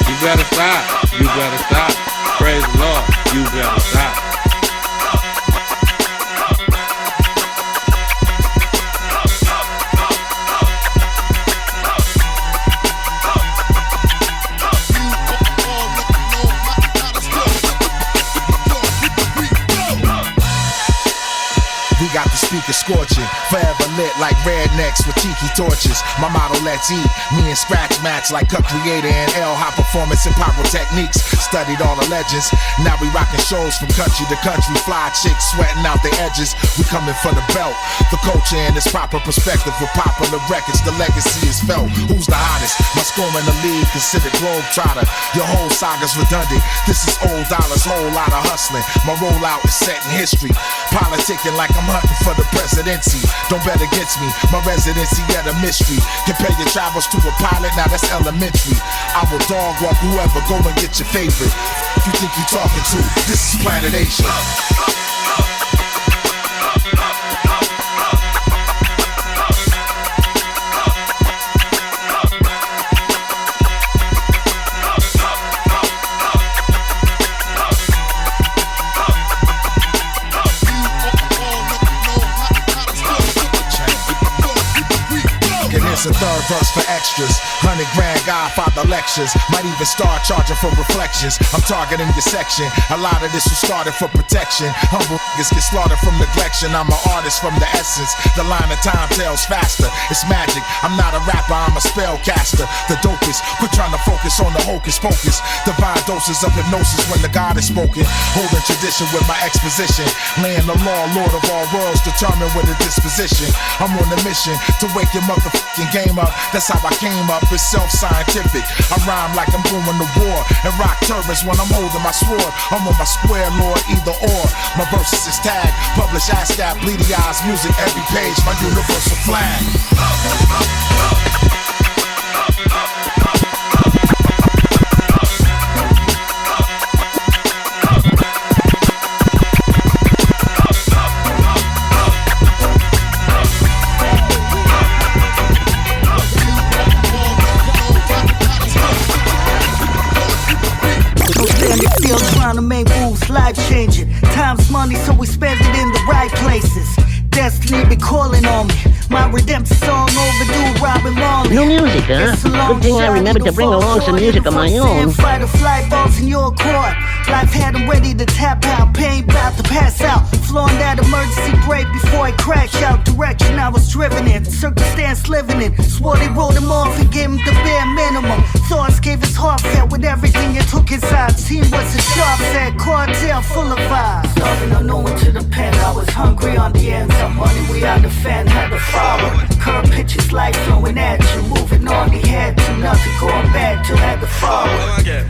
You better stop. You better stop. Praise the Lord. You better stop. Got the speaker scorching, forever lit like rednecks with cheeky torches. My motto, let's eat. Me and Scratch match like Cut Creator and L-Hop performance and pyrotechniques. Studied all the legends. Now we rocking shows from country to country. Fly chicks sweating out the edges. We coming for the belt. The culture and its proper perspective with popular records. The legacy is felt. Who's the hottest? My score in the league considered Globetrotter. Your whole saga's redundant. This is old dollars, whole lot of hustling. My rollout is set in history. Politicking like I'm hunting for the presidency. Don't bet against me. My residency yet a mystery. Compare your travels to a pilot, now that's elementary. I will dog walk whoever, go and get your favorite. If you think you talking to, this is Planet Asia. It's a third verse for extras. 100 grand Godfather lectures. Might even start charging for reflections. I'm targeting your section. A lot of this was started for protection. Humble niggas get slaughtered from neglection. I'm an artist from the essence. The line of time tells faster. It's magic. I'm not a rapper, I'm a spellcaster. The dopest. Quit trying to focus on the hocus pocus. Divine doses of hypnosis when the God is spoken. Holding tradition with my exposition. Laying the law, Lord of all worlds, determined with a disposition. I'm on a mission to wake your motherfucking game up. That's how I came up. It's self-scientific. I rhyme like I'm going to war and rock turbans when I'm holding my sword. I'm on my square, Lord, either or. My verses is tagged. Publish ASCAP, bleedy eyes, music every page. My universal flag. Trying to make moves, life changing. Time's money, so we spend it in the right places. Destiny be calling on me. My redemption song overdue, Robin Marley. New music, huh? Good thing I remembered to bring along some music of my own. Fight or flight balls in your court. Life had him ready to tap out. Pain bout to pass out. Flowing that emergency brake before I crash out. Direction out. was driven in, circumstance living in. Swore they wrote him off and gave him the bare minimum. Thoughts gave his heart felt with everything it took inside. Team was a sharp set, cartel full of vibes. Starving unknown to the pen, I was hungry on the ends. Some money we had to fend, had to follow. Curb pitches, life flowing at you. Moving on, he had to nothing, going back to had to follow.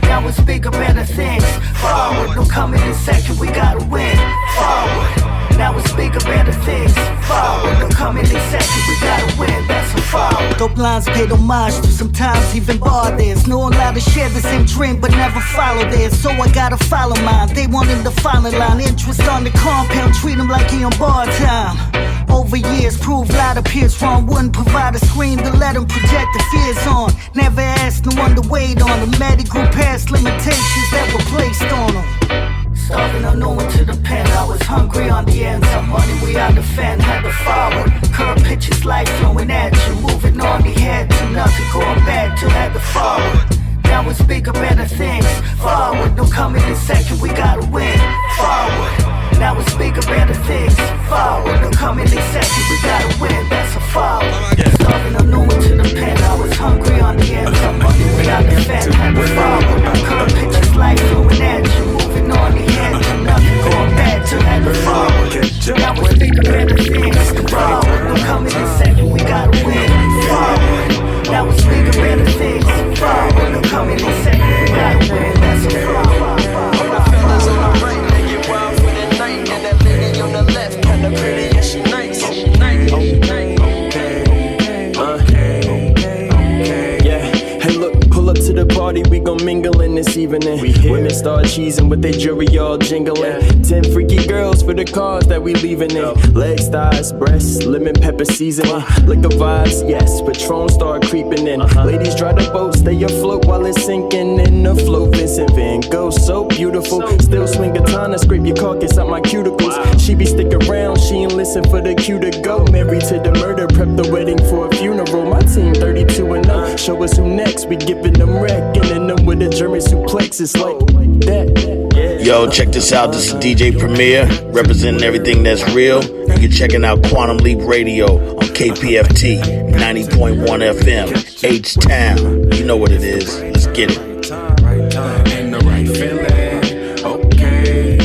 Now it's bigger, better things. Forward, no coming in second, we gotta win. Forward. Now it's bigger, better things. Forward, no coming in second, we gotta win. That's a forward. Dope lines paid homage to, sometimes even bar theirs. Know a lot of share the same dream, but never follow theirs. So I gotta follow mine. They want him to follow line. Interest on the compound, treat him like he on bar time. Over years, proved lot appears wrong. Wouldn't provide a screen to let him project the fears on. Never asked no one to wait on him. Mad he grew past limitations that were placed on him. Starving unknown to the pen, I was hungry on the ends. Some money we had to fend, had to forward. Curb pitches, life flowing at you. Moving on, he had to nothing, going back to had to forward. Now it's bigger, better things. Forward, no coming in second, we gotta win. Forward. Now it's bigger, better things. Forward, no coming in second, we gotta win. That's a forward. Starving unknown to the pen, I was hungry on the end. Some money we had to fend, had to forward. Curb pitches, life flowing at you. Moving on, he had to nothing, going back to had to forward. Now it's bigger, better things. Forward, no coming in second, we gotta win. Forward. Now it's bigger, better things. Forward, no coming in second, we gotta win. That's a forward. All the fellas on the right, they get wild for the night, and that lady on the left, kinda pretty and she nice. Pull up to the party, we gon' mingle in this evening. Women start cheesing with their jewelry all jingling. 10 freaky girls for the cars that we leaving in. Legs, thighs, breasts, lemon pepper seasoning. Liquor vibes, yes, Patron start creeping in. Ladies dry the boat, stay afloat while it's sinking in the flow. Vincent Van Gogh, so beautiful. Still swing katana, scrape your carcass out my cuticles. She be stick around, she ain't listen for the cue to go. Married to the murder, prep the wedding for a funeral. My team 32 and up, show us who next. We giving them wreck, and them with a German suplex. It's like that. Yo, check this out. This is DJ Premier, representing everything that's real. You're checking out Quantum Leap Radio on KPFT 90.1 FM, H-Town. You know what it is. Let's get it. And the right feeling. Okay.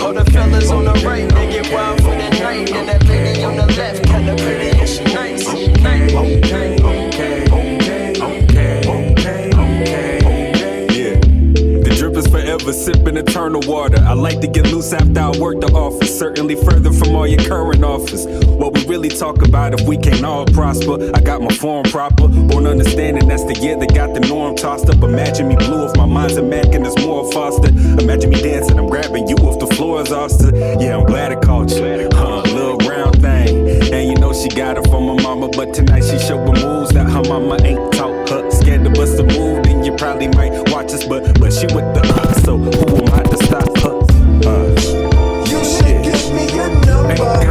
All the fellas on the right, they get wild for the night, and that lady on the left, kinda pretty and she nice. Forever sipping eternal water. I like to get loose after I work the office. Certainly further from all your current offers. What we really talk about if we can't all prosper. I got my form proper. Born understanding that's the year that got the norm tossed up. Imagine me blue if my mind's a Mac and it's more Foster. Imagine me dancing, I'm grabbing you if the floor is Oster. Yeah, I'm glad it caught you. Little round thing. And you know she got it from her mama. But tonight she showed her moves that her mama ain't taught her. Scared to bust a move, then you probably might watch us. But she with the so who am I to stop her? You should give me your number.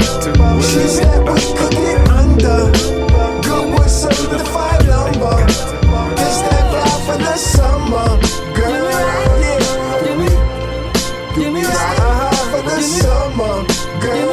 She said we could get under. Good with certified lumber. It's that vibe for the summer. Girl, yeah. Give me that for the summer. Girl,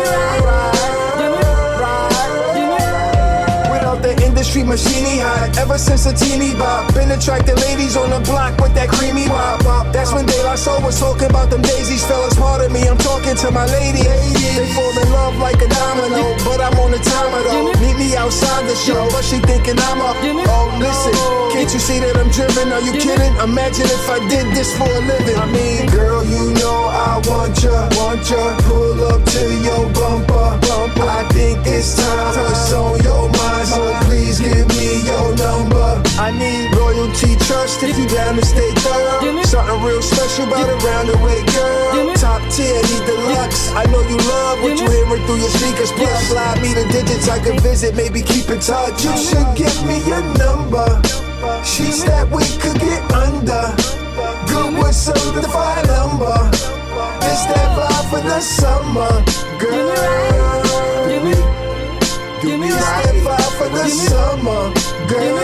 without the industry machine hot. Ever since a teeny bop, been attracting ladies on the block with that creamy wop. That's when De La Soul was talking about them daisies. Fellas pardon me, I'm talking to my lady. They fall in love like a domino, but I'm on the timer though. Meet me outside the show, but she thinking I'm up. Oh, listen, can't you see that I'm driven? Are you kidding? Imagine if I did this for a living. I mean, girl, you know I want ya. Pull up to your bumper. I think it's time what's on your mind, so please give me your number. I need loyalty, trust if you down to stay thorough. Something real special about a round-the-way girl. Top tier, need deluxe. I know you love what you hearing through your speakers. Plus, slide me the digits I can visit, maybe keep in touch. You should give me your number. She said we could get under. Good with certified lumber. It's that vibe for the summer. Girl, give me that vibe for the summer. Girl.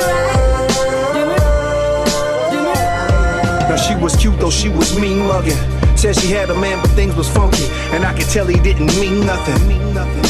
Now she was cute though she was mean mugging. Said she had a man, but things was funky, and I could tell he didn't mean nothing.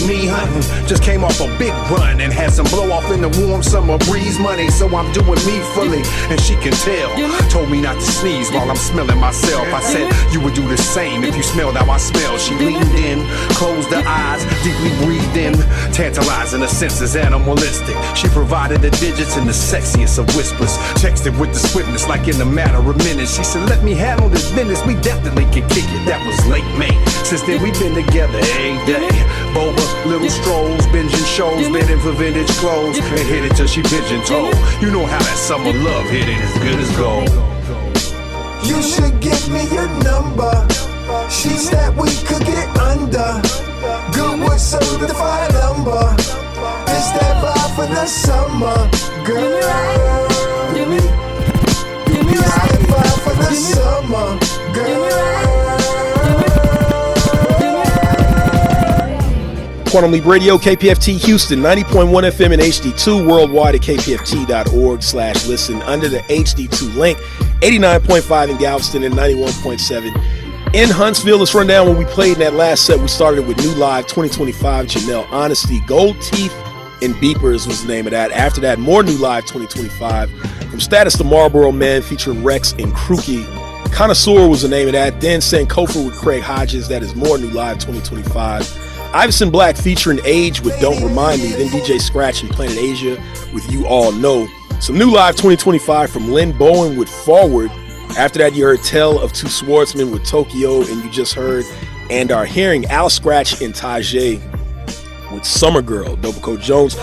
Me hunting, just came off a big run and had some blow off in the warm summer breeze money, so I'm doing me fully, and she can tell. Told me not to sneeze while I'm smelling myself. I said you would do the same if you smelled how I smell. She leaned in, closed her eyes, deeply breathed in, tantalizing her senses, animalistic. She provided the digits and the sexiest of whispers, texted with the swiftness like in a matter of minutes. She said, let me handle this business, we definitely can kick it. That was late May. Since then we've been together every day. Boba, little strolls, binging shows, bidding for vintage clothes, and hit it till she pigeon toed. You know how that summer love hit it as good as gold. You should give me your number. She said we could get under. Goodwood certified lumber. It's that vibe for the summer, girl. Give me that vibe for the summer, girl. Quantum Leap Radio, KPFT Houston, 90.1 FM and HD2, worldwide at kpft.org/listen under the HD2 link, 89.5 in Galveston and 91.7 in Huntsville. Let's run down what we played in that last set. We started with New Live 2025, Janelle Honesty, Gold Teeth and Beepers was the name of that. After that, more New Live 2025 from Status to Marlboro Man featuring Rex and Krookie. Connoisseur was the name of that. Then Sankofa with Craig Hodges. That is more New Live 2025. Iverson Black featuring Age with Don't Remind Me. Then DJ Scratch and Planet Asia with You All Know. Some New Live 2025 from Lynn Bowen with Forward. After that, you heard Tell of Two Swartzman with Tokyo. And you just heard and are hearing Al Scratch and Tajay with Summer Girl, Dopico Jones.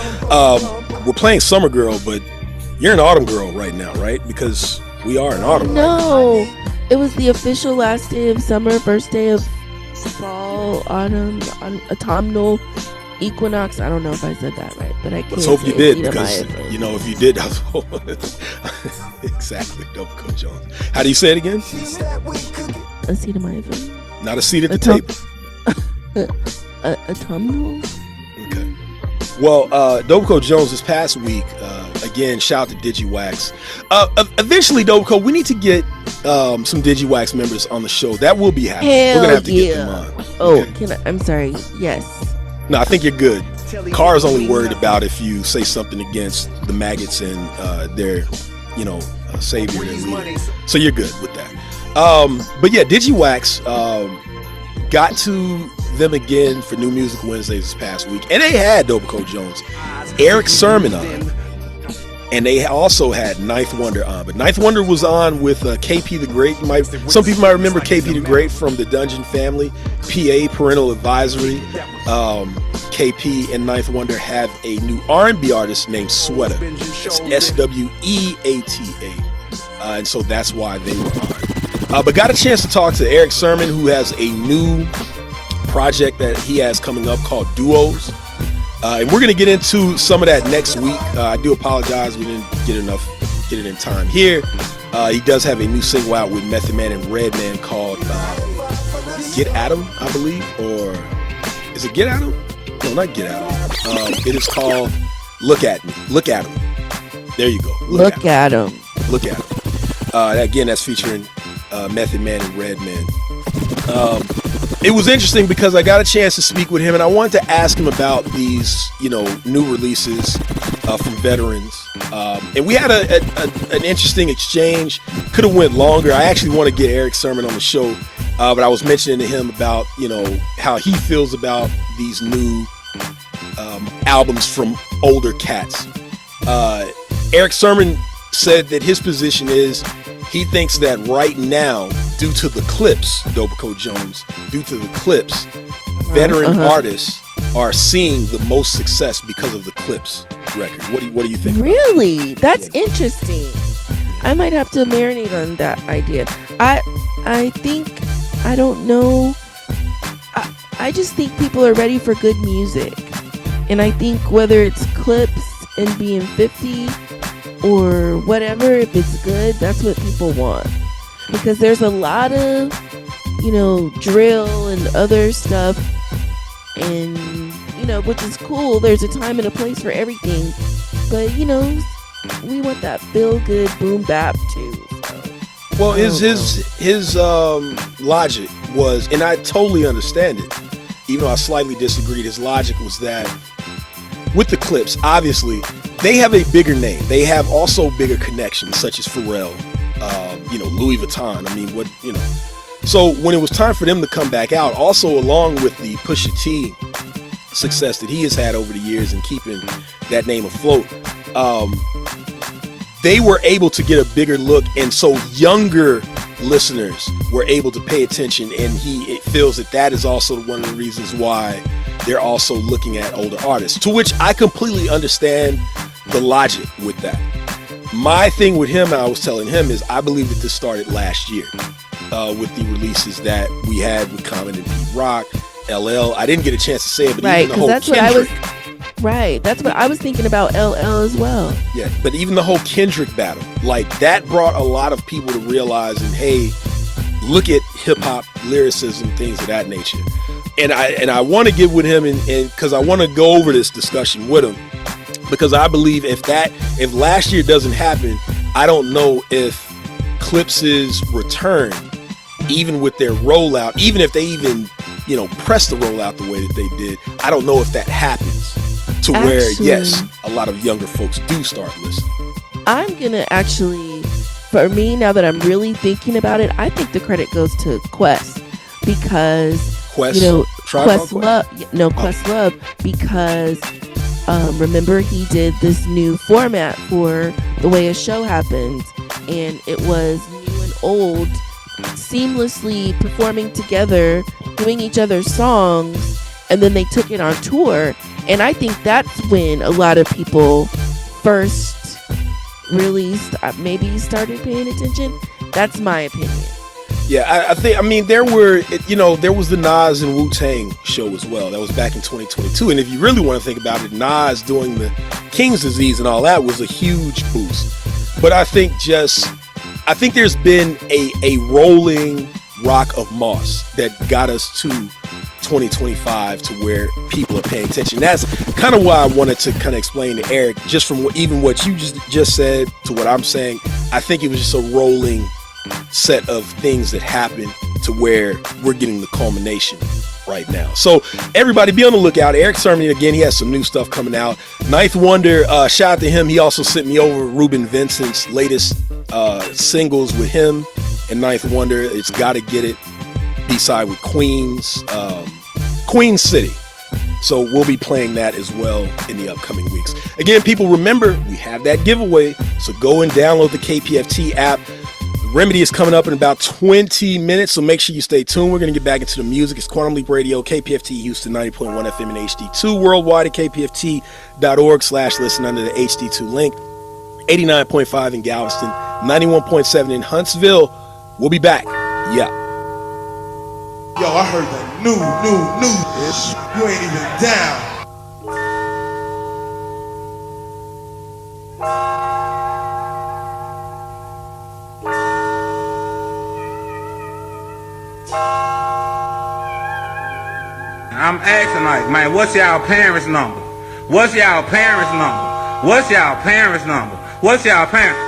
We're playing Summer Girl, but you're an Autumn Girl right now, right? Because we are in autumn. No, it was the official last day of summer, first day of fall, autumn, autumnal equinox. I don't know if I said that right, but I can't. Let's hope you did, because you know if you did, exactly. Dopico Jones. How do you say it again? Acetaminophen. Not a seat at the table. Autumnal. Okay. Well, Dopico Jones this past week, again, shout out to DigiWax. Eventually, Dopico, we need to get some DigiWax members on the show. That will be happening. Hell we're gonna have to yeah. get them on. Oh, Okay. I'm sorry. Yes. No, I think you're good. Car's only worried about if you say something against the maggots and their, savior and leader. So you're good with that. But yeah, DigiWax got to them again for New Music Wednesdays this past week, and they had Dopico Jones, Eric Sermon on, and they also had Ninth Wonder on. But Ninth Wonder was on with KP the Great. Some people might remember KP the Great from the Dungeon Family, PA, Parental Advisory. KP and Ninth Wonder have a new R&B artist named Sweater. It's SWEATA, and so that's why they were on. But got a chance to talk to Eric Sermon, who has a new project that he has coming up called Duos. And we're going to get into some of that next week. I do apologize, we didn't get it in time here. He does have a new single out with Method Man and Redman called Get At 'Em, I believe. Or is it Get At 'Em? No, not Get At 'Em. It is called Look At Me. Look At 'Em. There you go. Look at him. Look At 'Em. Again, that's featuring Method Man and Redman. It was interesting because I got a chance to speak with him, and I wanted to ask him about these, new releases from veterans. And we had an interesting exchange. Could have went longer. I actually want to get Eric Sermon on the show, but I was mentioning to him about, how he feels about these new albums from older cats. Eric Sermon said that his position is he thinks that right now, due to the Clipse, Dopico Jones, due to the Clipse, veteran artists are seeing the most success because of the Clipse record. What do you think? Really? That's interesting. I might have to marinate on that idea. I think, I don't know. I just think people are ready for good music. And I think whether it's Clipse and being 50 or whatever, if it's good, that's what people want. Because there's a lot of, drill and other stuff, and, which is cool. There's a time and a place for everything. But, we want that feel-good boom bap too. So Well, his logic was, and I totally understand it, even though I slightly disagreed. His logic was that with the Clipse, obviously, they have a bigger name. They have also bigger connections, such as Pharrell, Louis Vuitton. I mean, So when it was time for them to come back out, also along with the Pusha T success that he has had over the years and keeping that name afloat, they were able to get a bigger look, and so younger listeners were able to pay attention, and he feels that is also one of the reasons why they're also looking at older artists, to which I completely understand the logic with that. My thing with him, I was telling him, is I believe that this started last year with the releases that we had with Common and Pete Rock, LL. I didn't get a chance to say it, but right, even the whole that's Kendrick. That's what I was thinking about LL as well. Yeah, but even the whole Kendrick battle, like that brought a lot of people to realize, and hey, look at hip hop lyricism, things of that nature. And I want to get with him, and because I want to go over this discussion with him, because I believe if last year doesn't happen, I don't know if Clipse's return, even with their rollout, even if they even press the rollout the way that they did, I don't know if that happens to where, yes, a lot of younger folks do start listening. I'm gonna actually, for me, now that I'm really thinking about it, I think the credit goes to Quest, because Questlove, because remember he did this new format for the way a show happens, and it was new and old seamlessly performing together, doing each other's songs, and then they took it on tour. And I think that's when a lot of people first really maybe started paying attention. That's my opinion. Yeah, I think there was the Nas and Wu-Tang show as well. That was back in 2022. And if you really want to think about it, Nas doing the King's Disease and all that was a huge boost. But I think there's been a rolling rock of moss that got us to 2025 to where people are paying attention. That's kind of why I wanted to kind of explain to Eric, just from what you just said to what I'm saying. I think it was just a rolling set of things that happened to where we're getting the culmination right now. So everybody be on the lookout. Eric Sermon, again, he has some new stuff coming out. Ninth Wonder, shout out to him. He also sent me over Ruben Vincent's latest singles with him and Ninth Wonder. It's Gotta Get It, B-side with Queen City. So we'll be playing that as well in the upcoming weeks. Again, people, remember, we have that giveaway. So go and download the KPFT app. Remedy is coming up in about 20 minutes, so make sure you stay tuned. We're going to get back into the music. It's Quantum Leap Radio, KPFT Houston, 90.1 FM and HD2. Worldwide at kpft.org/listen under the HD2 link. 89.5 in Galveston, 91.7 in Huntsville. We'll be back. Yeah. Yo, I heard that new. You ain't even down. I'm asking, like, man, what's y'all parents' number? What's y'all parents' number? What's y'all parents' number? What's y'all parents?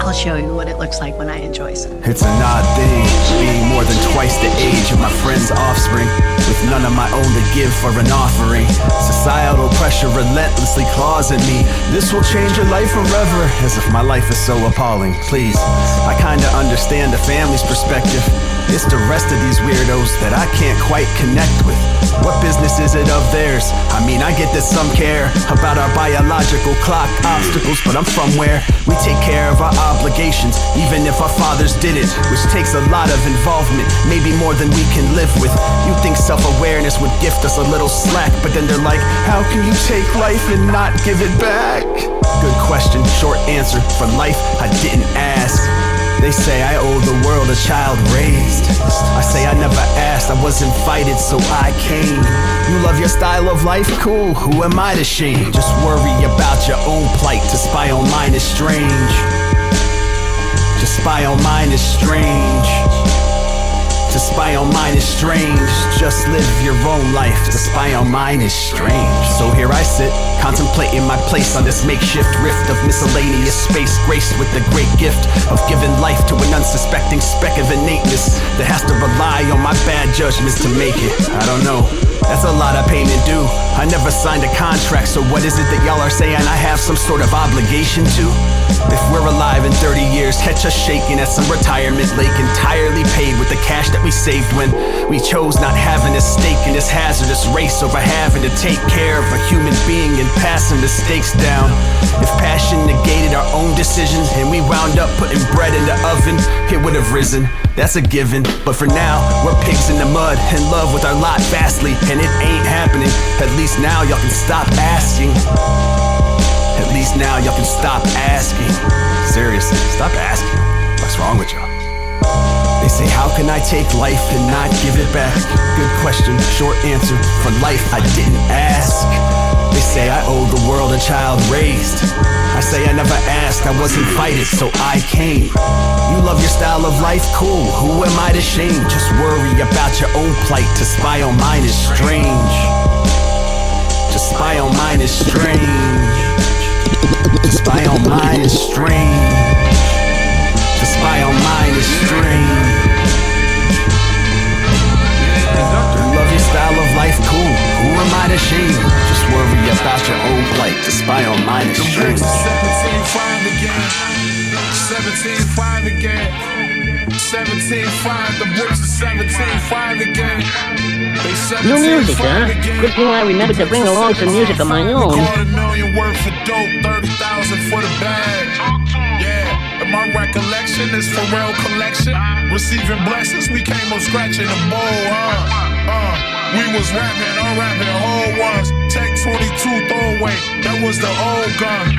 I'll show you what it looks like when I enjoy something. It's an odd day, being more than twice the age of my friend's offspring, with none of my own to give for an offering. Societal pressure relentlessly claws at me. This will change your life forever, as if my life is so appalling. Please, I kinda understand the family's perspective. It's the rest of these weirdos that I can't quite connect with. What business is it of theirs? I mean, I get that some care about our biological clock obstacles, but I'm from where we take care of our obligations, even if our fathers didn't, which takes a lot of involvement, maybe more than we can live with. You think self-awareness would gift us a little slack, but then they're like, how can you take life and not give it back? Good question, short answer. For life, I didn't ask. They say I owe the world a child raised. I say I never asked, I was invited, so I came. You love your style of life? Cool, who am I to shame? Just worry about your own plight. To spy on mine is strange. To spy on mine is strange. To spy on mine is strange. Just live your own life. To spy on mine is strange. So here I sit, contemplating my place on this makeshift rift of miscellaneous space, graced with the great gift of giving life to an unsuspecting speck of innateness that has to rely on my bad judgments to make it. I don't know. That's a lot of payment due. I never signed a contract, so what is it that y'all are saying I have some sort of obligation to? If we're alive in 30 years, catch us shaking at some retirement lake, entirely paid with the cash that we saved when we chose not having a stake in this hazardous race over having to take care of a human being and passing mistakes down. If passion negated our own decisions and we wound up putting bread in the oven, it would have risen. That's a given. But for now, we're pigs in the mud, in love with our lot vastly, and it ain't happening. At least now y'all can stop asking. At least now y'all can stop asking. Seriously, stop asking. What's wrong with y'all? They say, how can I take life and not give it back? Good question, short answer. For life, I didn't ask. They say I owe the world a child raised. I say I never asked, I was invited, so I came. You love your style of life? Cool, who am I to shame? Just worry about your own plight. To spy on mine is strange. To spy on mine is strange. To spy on mine is strange. To spy on mine is strange. You love your style of life? Cool, who am I to shame? Just worry about your own plight. To spy on mine is strange. 17-5 again. 17-5 again. 17-5, the bricks are 17-5 again. New music, huh? Good thing I remembered to bring along some music of my own. $250,000 worth for dope, 30,000 for the bag. Yeah, and my recollection is Pharrell collection. Receiving blessings, we came up scratching the bowl, we was rapping, unwrapping whole ones. Tech 22 throwaway, that was the old gun.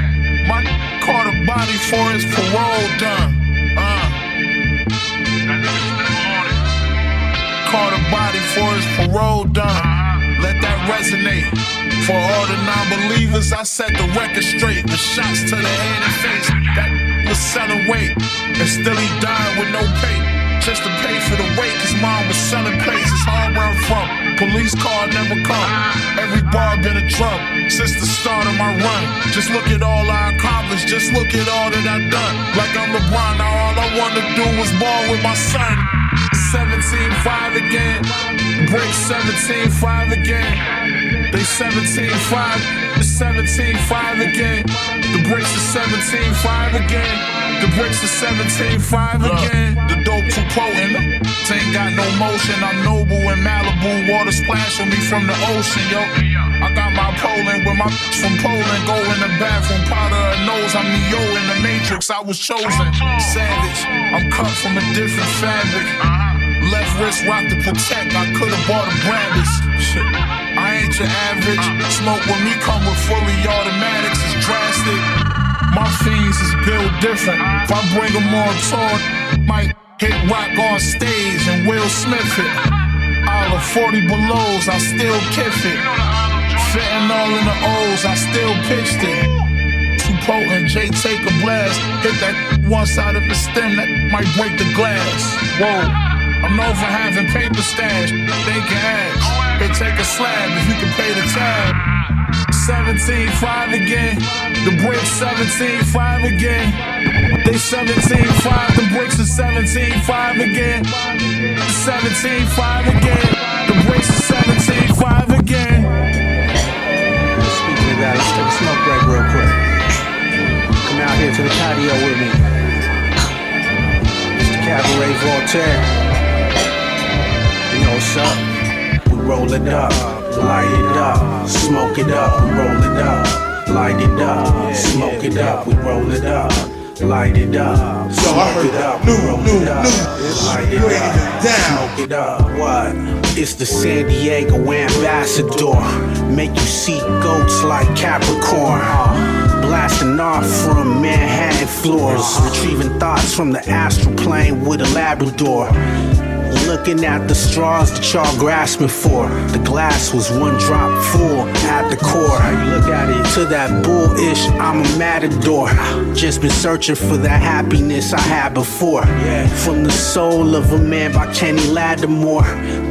My caught a body for his parole done. Caught a body for his parole done. Let that resonate. For all the non-believers, I set the record straight. The shots to the head and face, that was selling weight. And still he died with no pay. Just to pay for the weight, cause mom was selling places hard where I'm from. Police car never come. Every bar been a drum since the start of my run. Just look at all I accomplished, just look at all that I done. Like I'm LeBron, now all I wanna do was ball with my son. 17-5 again, break 17-5 again. They 17-5, it's 17-5 again. The bricks are 17-5 again. The bricks are 17-5 again. The dope too potent, ain't got no motion. I'm noble in Malibu, water splash on me from the ocean, yo. I got my Poland with my from Poland. Go in the bathroom, powder her nose. I'm Neo in the Matrix, I was chosen. Savage, I'm cut from a different fabric. Left wrist rock to protect, I could've bought a Brandis. Shit, I ain't your average. Smoke with me come with fully automatics, it's drastic. My fiends is built different. If I bring them on tour, might hit rock on stage and Will Smith it. All of 40 belows, I still kiff it. Fitting all in the O's, I still pitched it. Too potent, Jay take a blast. Hit that one side of the stem, that might break the glass. Whoa, I'm known for having paper stash. They can ask, they take a slab if you can pay the tab. 17-5 again, the bricks 17-5 again. They 17-5, the bricks are 17-5 again. 17-5 again, the bricks are 17-5 again. Speaking of that, let's take a smoke break real quick. Come out here to the patio with me. Mr. Cabaret Voltaire. You know what's up? We roll it up. Light it up, smoke it up, we roll it up. Light it up, smoke it up, we roll it up. Light it up, smoke it up, we roll it up. Light it up, smoke it up. What? It's the San Diego ambassador. Make you see goats like Capricorn. Blasting off from Manhattan floors. Retrieving thoughts from the astral plane with a Labrador. Looking at the straws that y'all grasping for. The glass was one drop full at the core. How you look at it? To that bullish, I'm a matador. Just been searching for that happiness I had before. From the soul of a man by Kenny Lattimore.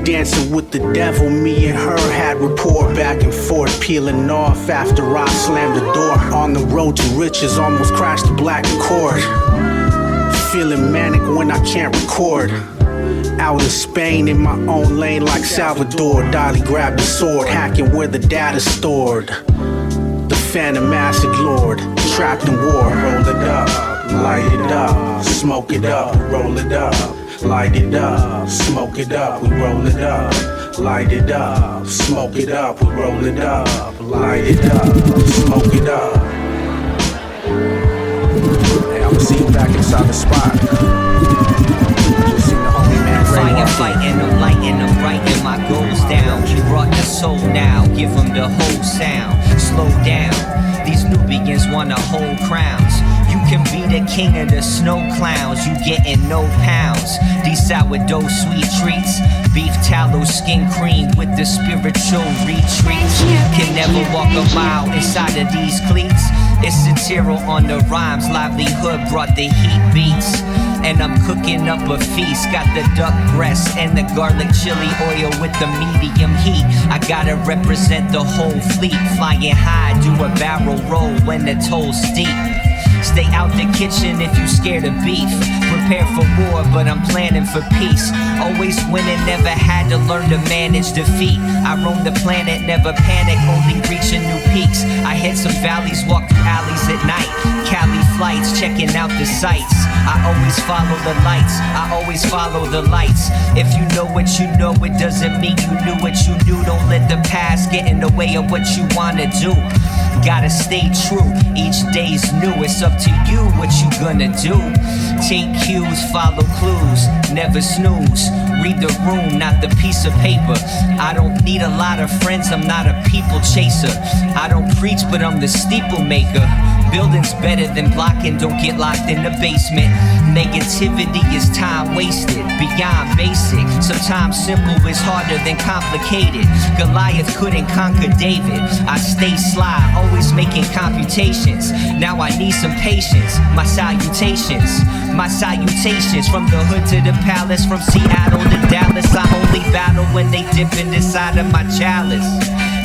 Dancing with the devil, me and her had rapport. Back and forth, peeling off after I slammed the door. On the road to riches, almost crashed the black Accord. Feeling manic when I can't record. Out in Spain in my own lane like Salvador. Dolly grabbed the sword, hacking where the data's stored. The phantom acid lord, trapped in war. Roll it up, light it up, smoke it up, roll it up. Light it up, smoke it up, we roll it up. Light it up, smoke it up, we roll it up. Light it up, smoke it up. Hey, I'ma see you back inside the spot. Just seen the homie man Fire fighting, I'm lighting, I'm writing my goals down. He brought the soul now, give him the whole sound. Slow down, these Nubians wanna hold crowns. You can be the king of the snow clowns, you getting no pounds. These sourdough sweet treats, beef tallow skin cream with the spiritual retreats. Can never walk a mile inside of these cleats. It's satirical on the rhymes, livelihood brought the heat beats. And I'm cooking up a feast. Got the duck breast and the garlic chili oil with the medium heat. I gotta represent the whole fleet. Flying high, do a barrel roll when the toll's steep. Stay out the kitchen if you scared of beef. Prepare for war, but I'm planning for peace. Always winning, never had to learn to manage defeat. I roam the planet, never panic, only reaching new peaks. I hit some valleys, walk through alleys at night. Cali flights, checking out the sights. I always follow the lights, I always follow the lights. If you know what you know, it doesn't mean you knew what you knew. Don't let the past get in the way of what you wanna do. Gotta stay true, each day's new. It's up to you what you gonna do. Take cues, follow clues, never snooze. Read the room, not the piece of paper. I don't need a lot of friends, I'm not a people chaser. I don't preach, but I'm the steeple maker. Building's better than blocking, don't get locked in the basement. Negativity is time wasted, beyond basic. Sometimes simple is harder than complicated. Goliath couldn't conquer David. I stay sly, always making computations. Now I need some patience, my salutations. My salutations from the hood to the palace, from Seattle to Dallas. I only battle when they dip inside of my chalice.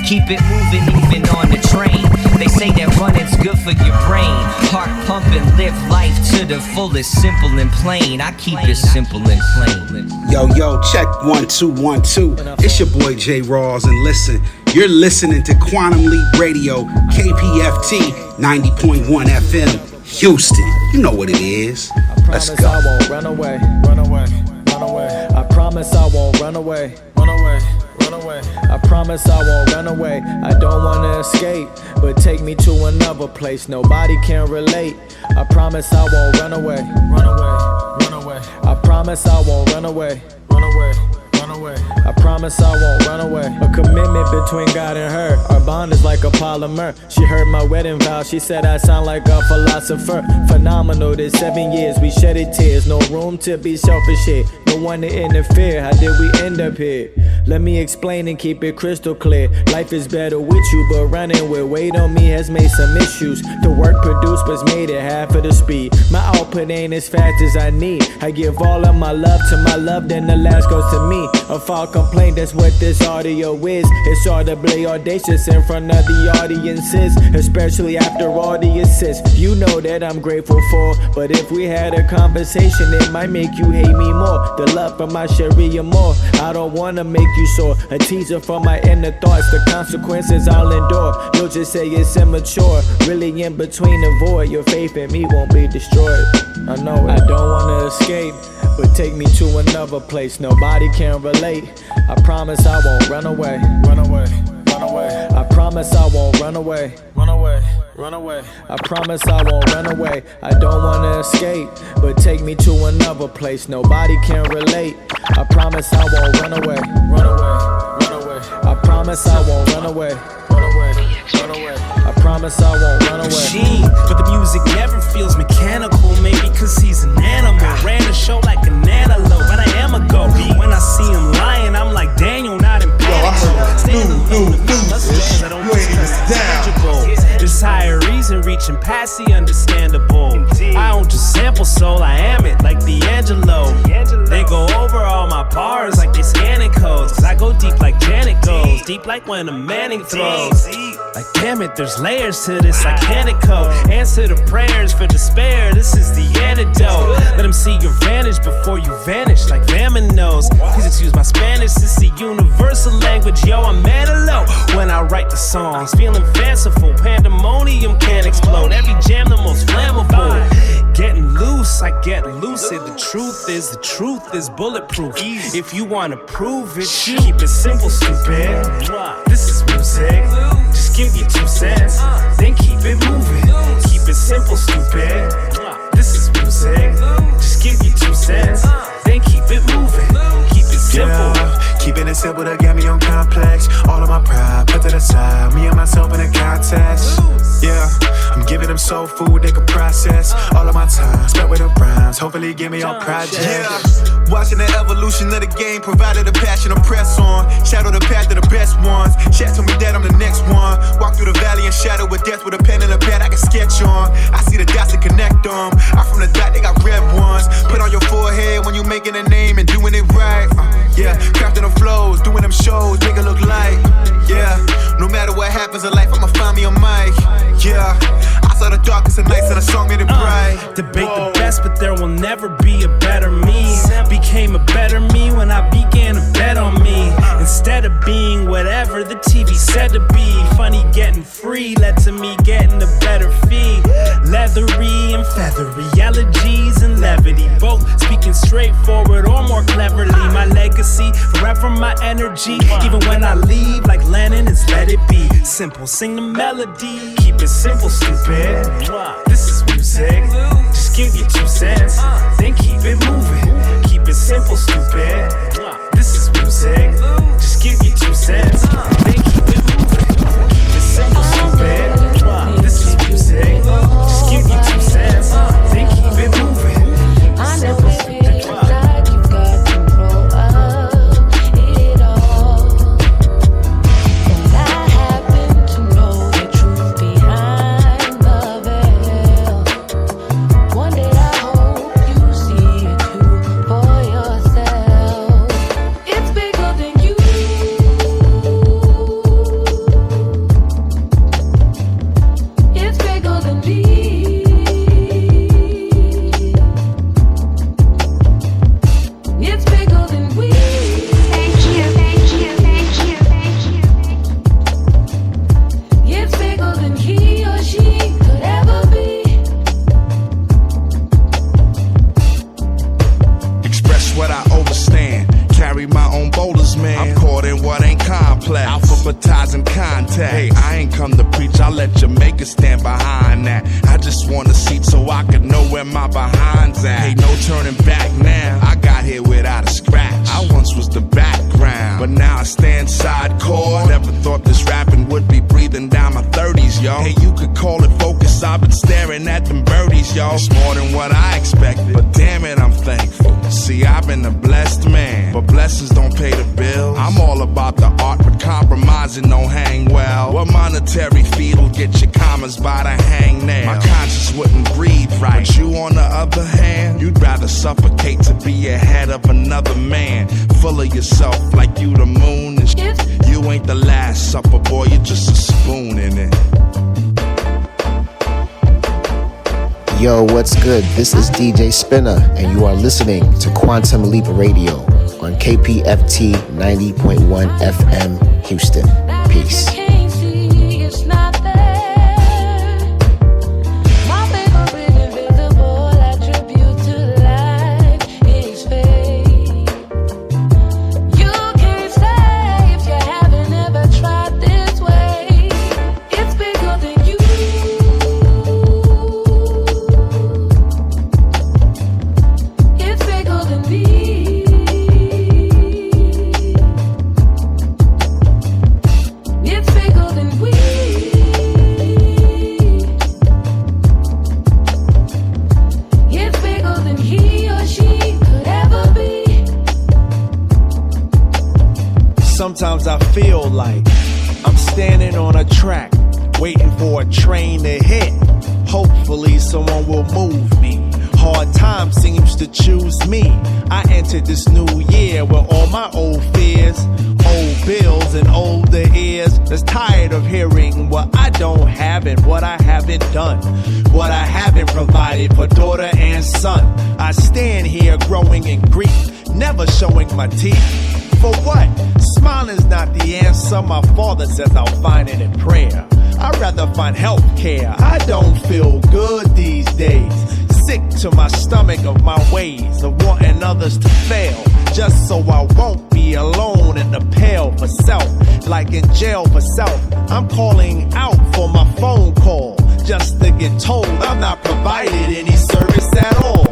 Keep it moving even on the train. They say that running's good for your brain. Heart pumping, live life to the fullest. Simple and plain, I keep it simple and plain. Yo, check 1 2 1 2. It's your boy J Rawls, and listen, you're listening to Quantum Leap Radio, KPFT 90.1 FM, Houston. You know what it is. Let's go. I won't run away, run away, run away. I promise I won't run away, run away, run away. I promise I won't run away. I don't wanna escape, but take me to another place. Nobody can relate. I promise I won't run away, run away, run away. I promise I won't run away, run away. I promise I won't run away. A commitment between God and her. Our bond is like a polymer. She heard my wedding vow. She said I sound like a philosopher. Phenomenal, this 7 years we shedded tears. No room to be selfish here. No one to interfere. How did we end up here? Let me explain and keep it crystal clear. Life is better with you, but running with weight on me has made some issues. The work produced was made at half of the speed. My output ain't as fast as I need. I give all of my love to my love, then the last goes to me. A foul complaint, that's what this audio is. It's audibly audacious in front of the audiences, especially after all the assists. You know that I'm grateful for, but if we had a conversation, it might make you hate me more. The love for my Sharia more. I don't wanna make you sore. A teaser for my inner thoughts. The consequences I'll endure. You'll just say it's immature. Really in between the void. Your faith in me won't be destroyed. I know it. I don't wanna escape, but take me to another place. Nobody can relate. I promise I won't run away. Run away, run away. I promise I won't run away. Run away, run away. I promise I won't run away. I don't wanna escape, but take me to another place. Nobody can relate. I promise I won't run away. Run away, run away. I promise I won't run away. Run away, run away. I promise I won't run away. Machine, but the music never feels mechanical. Maybe cause he's an animal. Ran a show like an antelope, but I am a goat. When I my bars like they scanning codes. Cause I go deep like Janet goes, deep like when a Manning throws. Like damn it, there's layers to this like Canico. Answer the prayers for despair, this is the antidote. Let them see your vantage before you vanish like Vamanos. Please excuse my Spanish, this is a universal language. Yo, I'm mad low when I write the songs. Feeling fanciful, pandemonium can explode. Every jam the most flammable. Getting loose, I get lucid. The truth is bulletproof. If you wanna prove it, keep it simple, stupid. This is music, just give you 2 cents, then keep it moving. Keep it simple, stupid. This is music, just give you 2 cents, then keep it moving. Keep it simple. Yeah, keeping it simple to get me on complex. All of my pride put to the side, me and myself in a contest. Yeah, I'm giving them soul food they can process. All of my time spent with the rhymes, hopefully give me on projects. Yeah, watching the evolution of the game, provided a passion to press on. Shadow the path of the best ones. Chat told me that I'm the next one. Walk through the valley and shadow with death with a pen and a pad I can sketch on. I see the dots and connect them. I'm from the dot, they got red ones. Put on your forehead when you making a name and doing it right. Yeah, crafting the flows, doing them shows, make it look like. Yeah, no matter what happens in life, I'ma find me a mic. Yeah, I saw the darkest of nights and a song made it bright. Debate the best, but there will never be a better me. Became a better me when I began to bet on me. Instead of being whatever the TV said to be. Funny getting free led to me getting a better fee. Leathery and feathery, allergies and levity. Both speaking straightforward or more cleverly. My legacy, forever my energy. Even when I leave, like Lennon, it's let it be. Simple, sing the melody. Keep it simple, stupid. This is music, just give you 2 cents, then keep it moving. Keep it simple, stupid. This is music, just give you 2 cents, then keep it moving. Keep it simple, stupid. This is music, just give you 2 cents, then keep it moving. Simple, stupid. Alphabetizing contact. Hey, I ain't come to preach, I'll let Jamaica stand behind that. I just want a seat so I can know where my behind's at. Hey, no turning back now, I got here without a scratch. I once was the background, but now I stand side core. Never thought this rapping would be breathing down my 30s, yo. Hey, you could call it focus, I've been staring at them birdies, yo. It's more than what I expected, but damn it, I'm thankful. See, I've been a blessed man, but blessings don't pay the bills. I'm all about the art, but compromising don't hang well. What monetary feed'll get your commas by the hangnail? My conscience wouldn't breathe right, but you on the other hand, you'd rather suffocate to be ahead of another man. Full of yourself like you the moon and shit. You ain't the last supper, boy, you're just a spoon in it. Yo, what's good? This is DJ Spinner, and you are listening to Quantum Leap Radio on KPFT 90.1 FM, Houston. Peace. Sometimes I feel like I'm standing on a track, waiting for a train to hit. Hopefully someone will move me. Hard time seems to choose me. I entered this new year with all my old fears, old bills and older ears that's tired of hearing what I don't have and what I haven't done, what I haven't provided for daughter and son. I stand here growing in grief, never showing my teeth. For what? Smiling's not the answer. My father says I'll find it in prayer. I'd rather find health care. I don't feel good these days. Sick to my stomach of my ways of wanting others to fail, just so I won't be alone in the pale for self, like in jail for self. I'm calling out for my phone call, just to get told I'm not provided any service at all.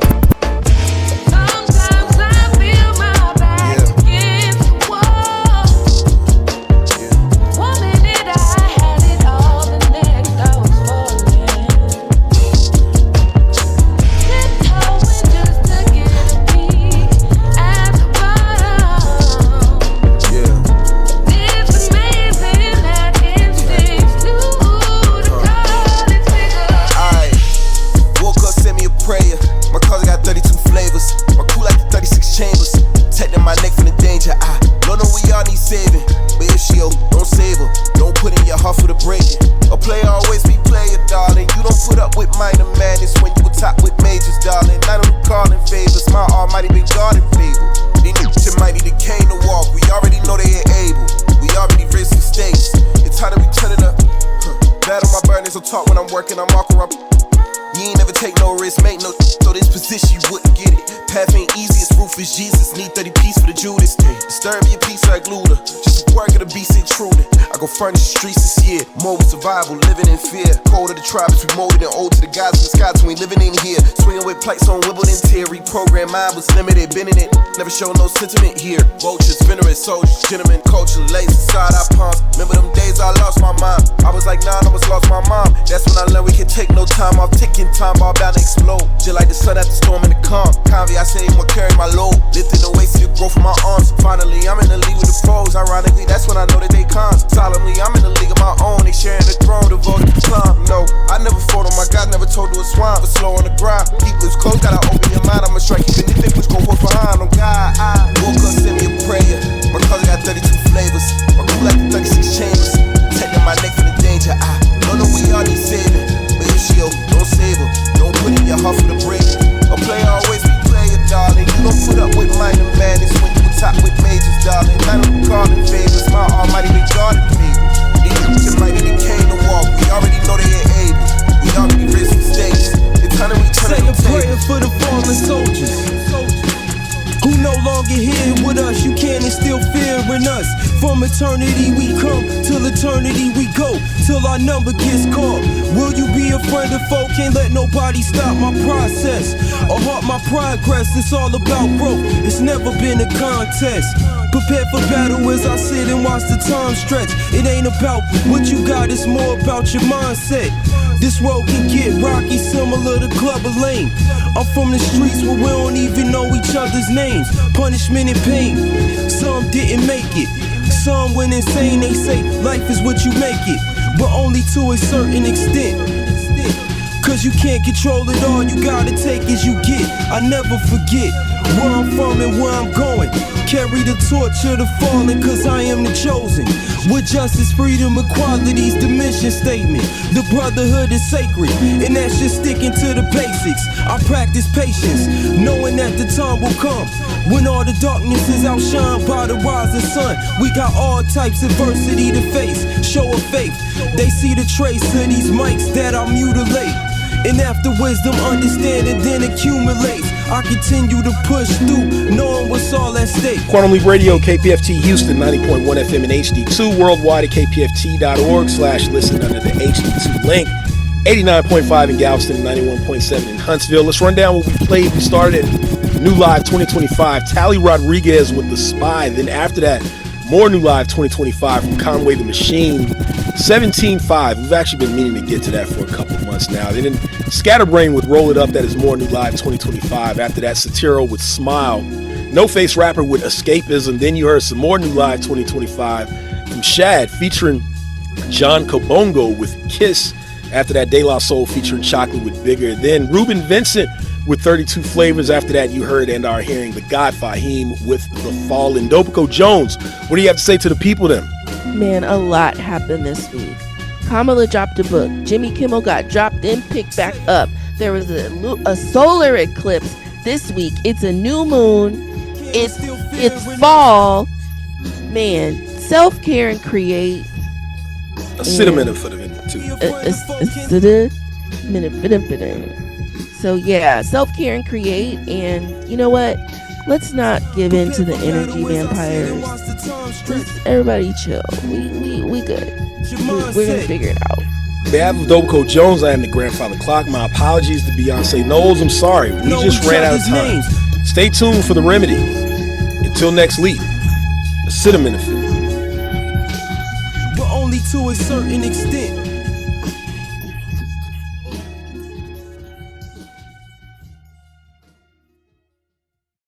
Working, I'm walking around. You ain't never take no risk, make no so this position you wouldn't get it. Path ain't easy, it's roof is Jesus. Need 30 piece for the Judas thing. Disturb your peace like Luda. Just a work of the beast intruding. I go furnish the streets this year. More with survival, living in fear. Cold of the tribes, we molded and old to the gods in the skies. We ain't living in here. Swinging with plates on Wimbledon tier. Reprogram mind was limited, been in it. Never show no sentiment here. Vultures, venerate soldiers, gentlemen, culture, lazy side our palms. Remember them days I lost my mind. I was like 9, almost lost my mom. That's when I learned we can take no time off. Ticking time, all bound to explode. Just like the sun after storm in the calm. Convy, I say more carry my load. Lifting the weight, see the growth of my arms. Finally, I'm in the league with the pros. Ironically, that's when I know that they cons. Solemnly, I'm in the league of my own. They sharing the throne, devoted to time. No, I never fought on my God, never told to a swine. But slow on the grind. Keep lips closed, gotta open your mind. I'ma strike even if it was gon' work behind. On God, I woke up, send me a prayer. My cousin got 32 flavors. My crew like the 36 chambers. Protecting my neck from the danger. I don't know we all need saving. But if she don't save her, don't put in your heart for the break. A player always be player, darling. You don't put up with minor madness when you top with majors, darling. I don't call in favors. My almighty big God in favor. These mighty they came to walk. We already know they ain't able. We already raised the stakes. It's time to return. Say a prayer for the fallen soldiers who no longer here with us. You can't instill fear in us. From eternity we come, till eternity we go, till our number gets called. Will you be a friend or foe? Can't let nobody stop my process or halt my progress. It's all about growth, it's never been a contest. Prepare for battle as I sit and watch the time stretch. It ain't about what you got, it's more about your mindset. This road can get rocky, similar to Clubber Lane. I'm from the streets where we don't even know each other's names. Punishment and pain, some didn't make it. Some went insane, they say life is what you make it. But only to a certain extent. Cause you can't control it all, you gotta take as you get. I never forget where I'm from and where I'm going. Carry the torch of the fallen, cause I am the chosen. With justice, freedom, equality's the mission statement. The brotherhood is sacred, and that's just sticking to the basics. I practice patience, knowing that the time will come when all the darkness is outshined by the rising sun. We got all types of adversity to face, show of faith. They see the trace of these mics that I mutilate. And after wisdom, understand and then accumulate. I continue to push through, knowing what's all at stake. Quantum Leap Radio, KPFT Houston, 90.1 FM and HD2, worldwide at kpft.org/listen under the HD2 link. 89.5 in Galveston, 91.7 in Huntsville. Let's run down what we played. We started at New Live 2025, Tally Rodriguez with The Spy. Then after that, more New Live 2025 from Conway The Machine, 17.5. We've actually been meaning to get to that for a couple of months now. Then Scatterbrain with Roll It Up. That is more New Live 2025. After that, Satiro with Smile. No Face Rapper with Escapism. Then you heard some more New Live 2025 from Shad featuring John Kabongo with Kiss. After that, De La Soul featuring Chocolate with Bigger. Then Ruben Vincent with 32 Flavors. After that, you heard and are hearing The God Fahim with The Fallen. Dopico Jones, what do you have to say to the people then? Man, a lot happened this week. Kamala dropped a book. Jimmy Kimmel got dropped and picked back up. There was a solar eclipse this week. It's a new moon. It's fall. Man, self-care and create. Acetaminophen too. So yeah, self-care and create. And you know what? Let's not give in to the energy vampires. Everybody chill. We good. We're gonna figure it out. On behalf of Dopico Jones, I am the Grandfather Clock. My apologies to Beyonce Knowles. I'm sorry. We just ran out of time. Stay tuned for The Remedy. Until next week, acetaminophen. But only to a certain extent.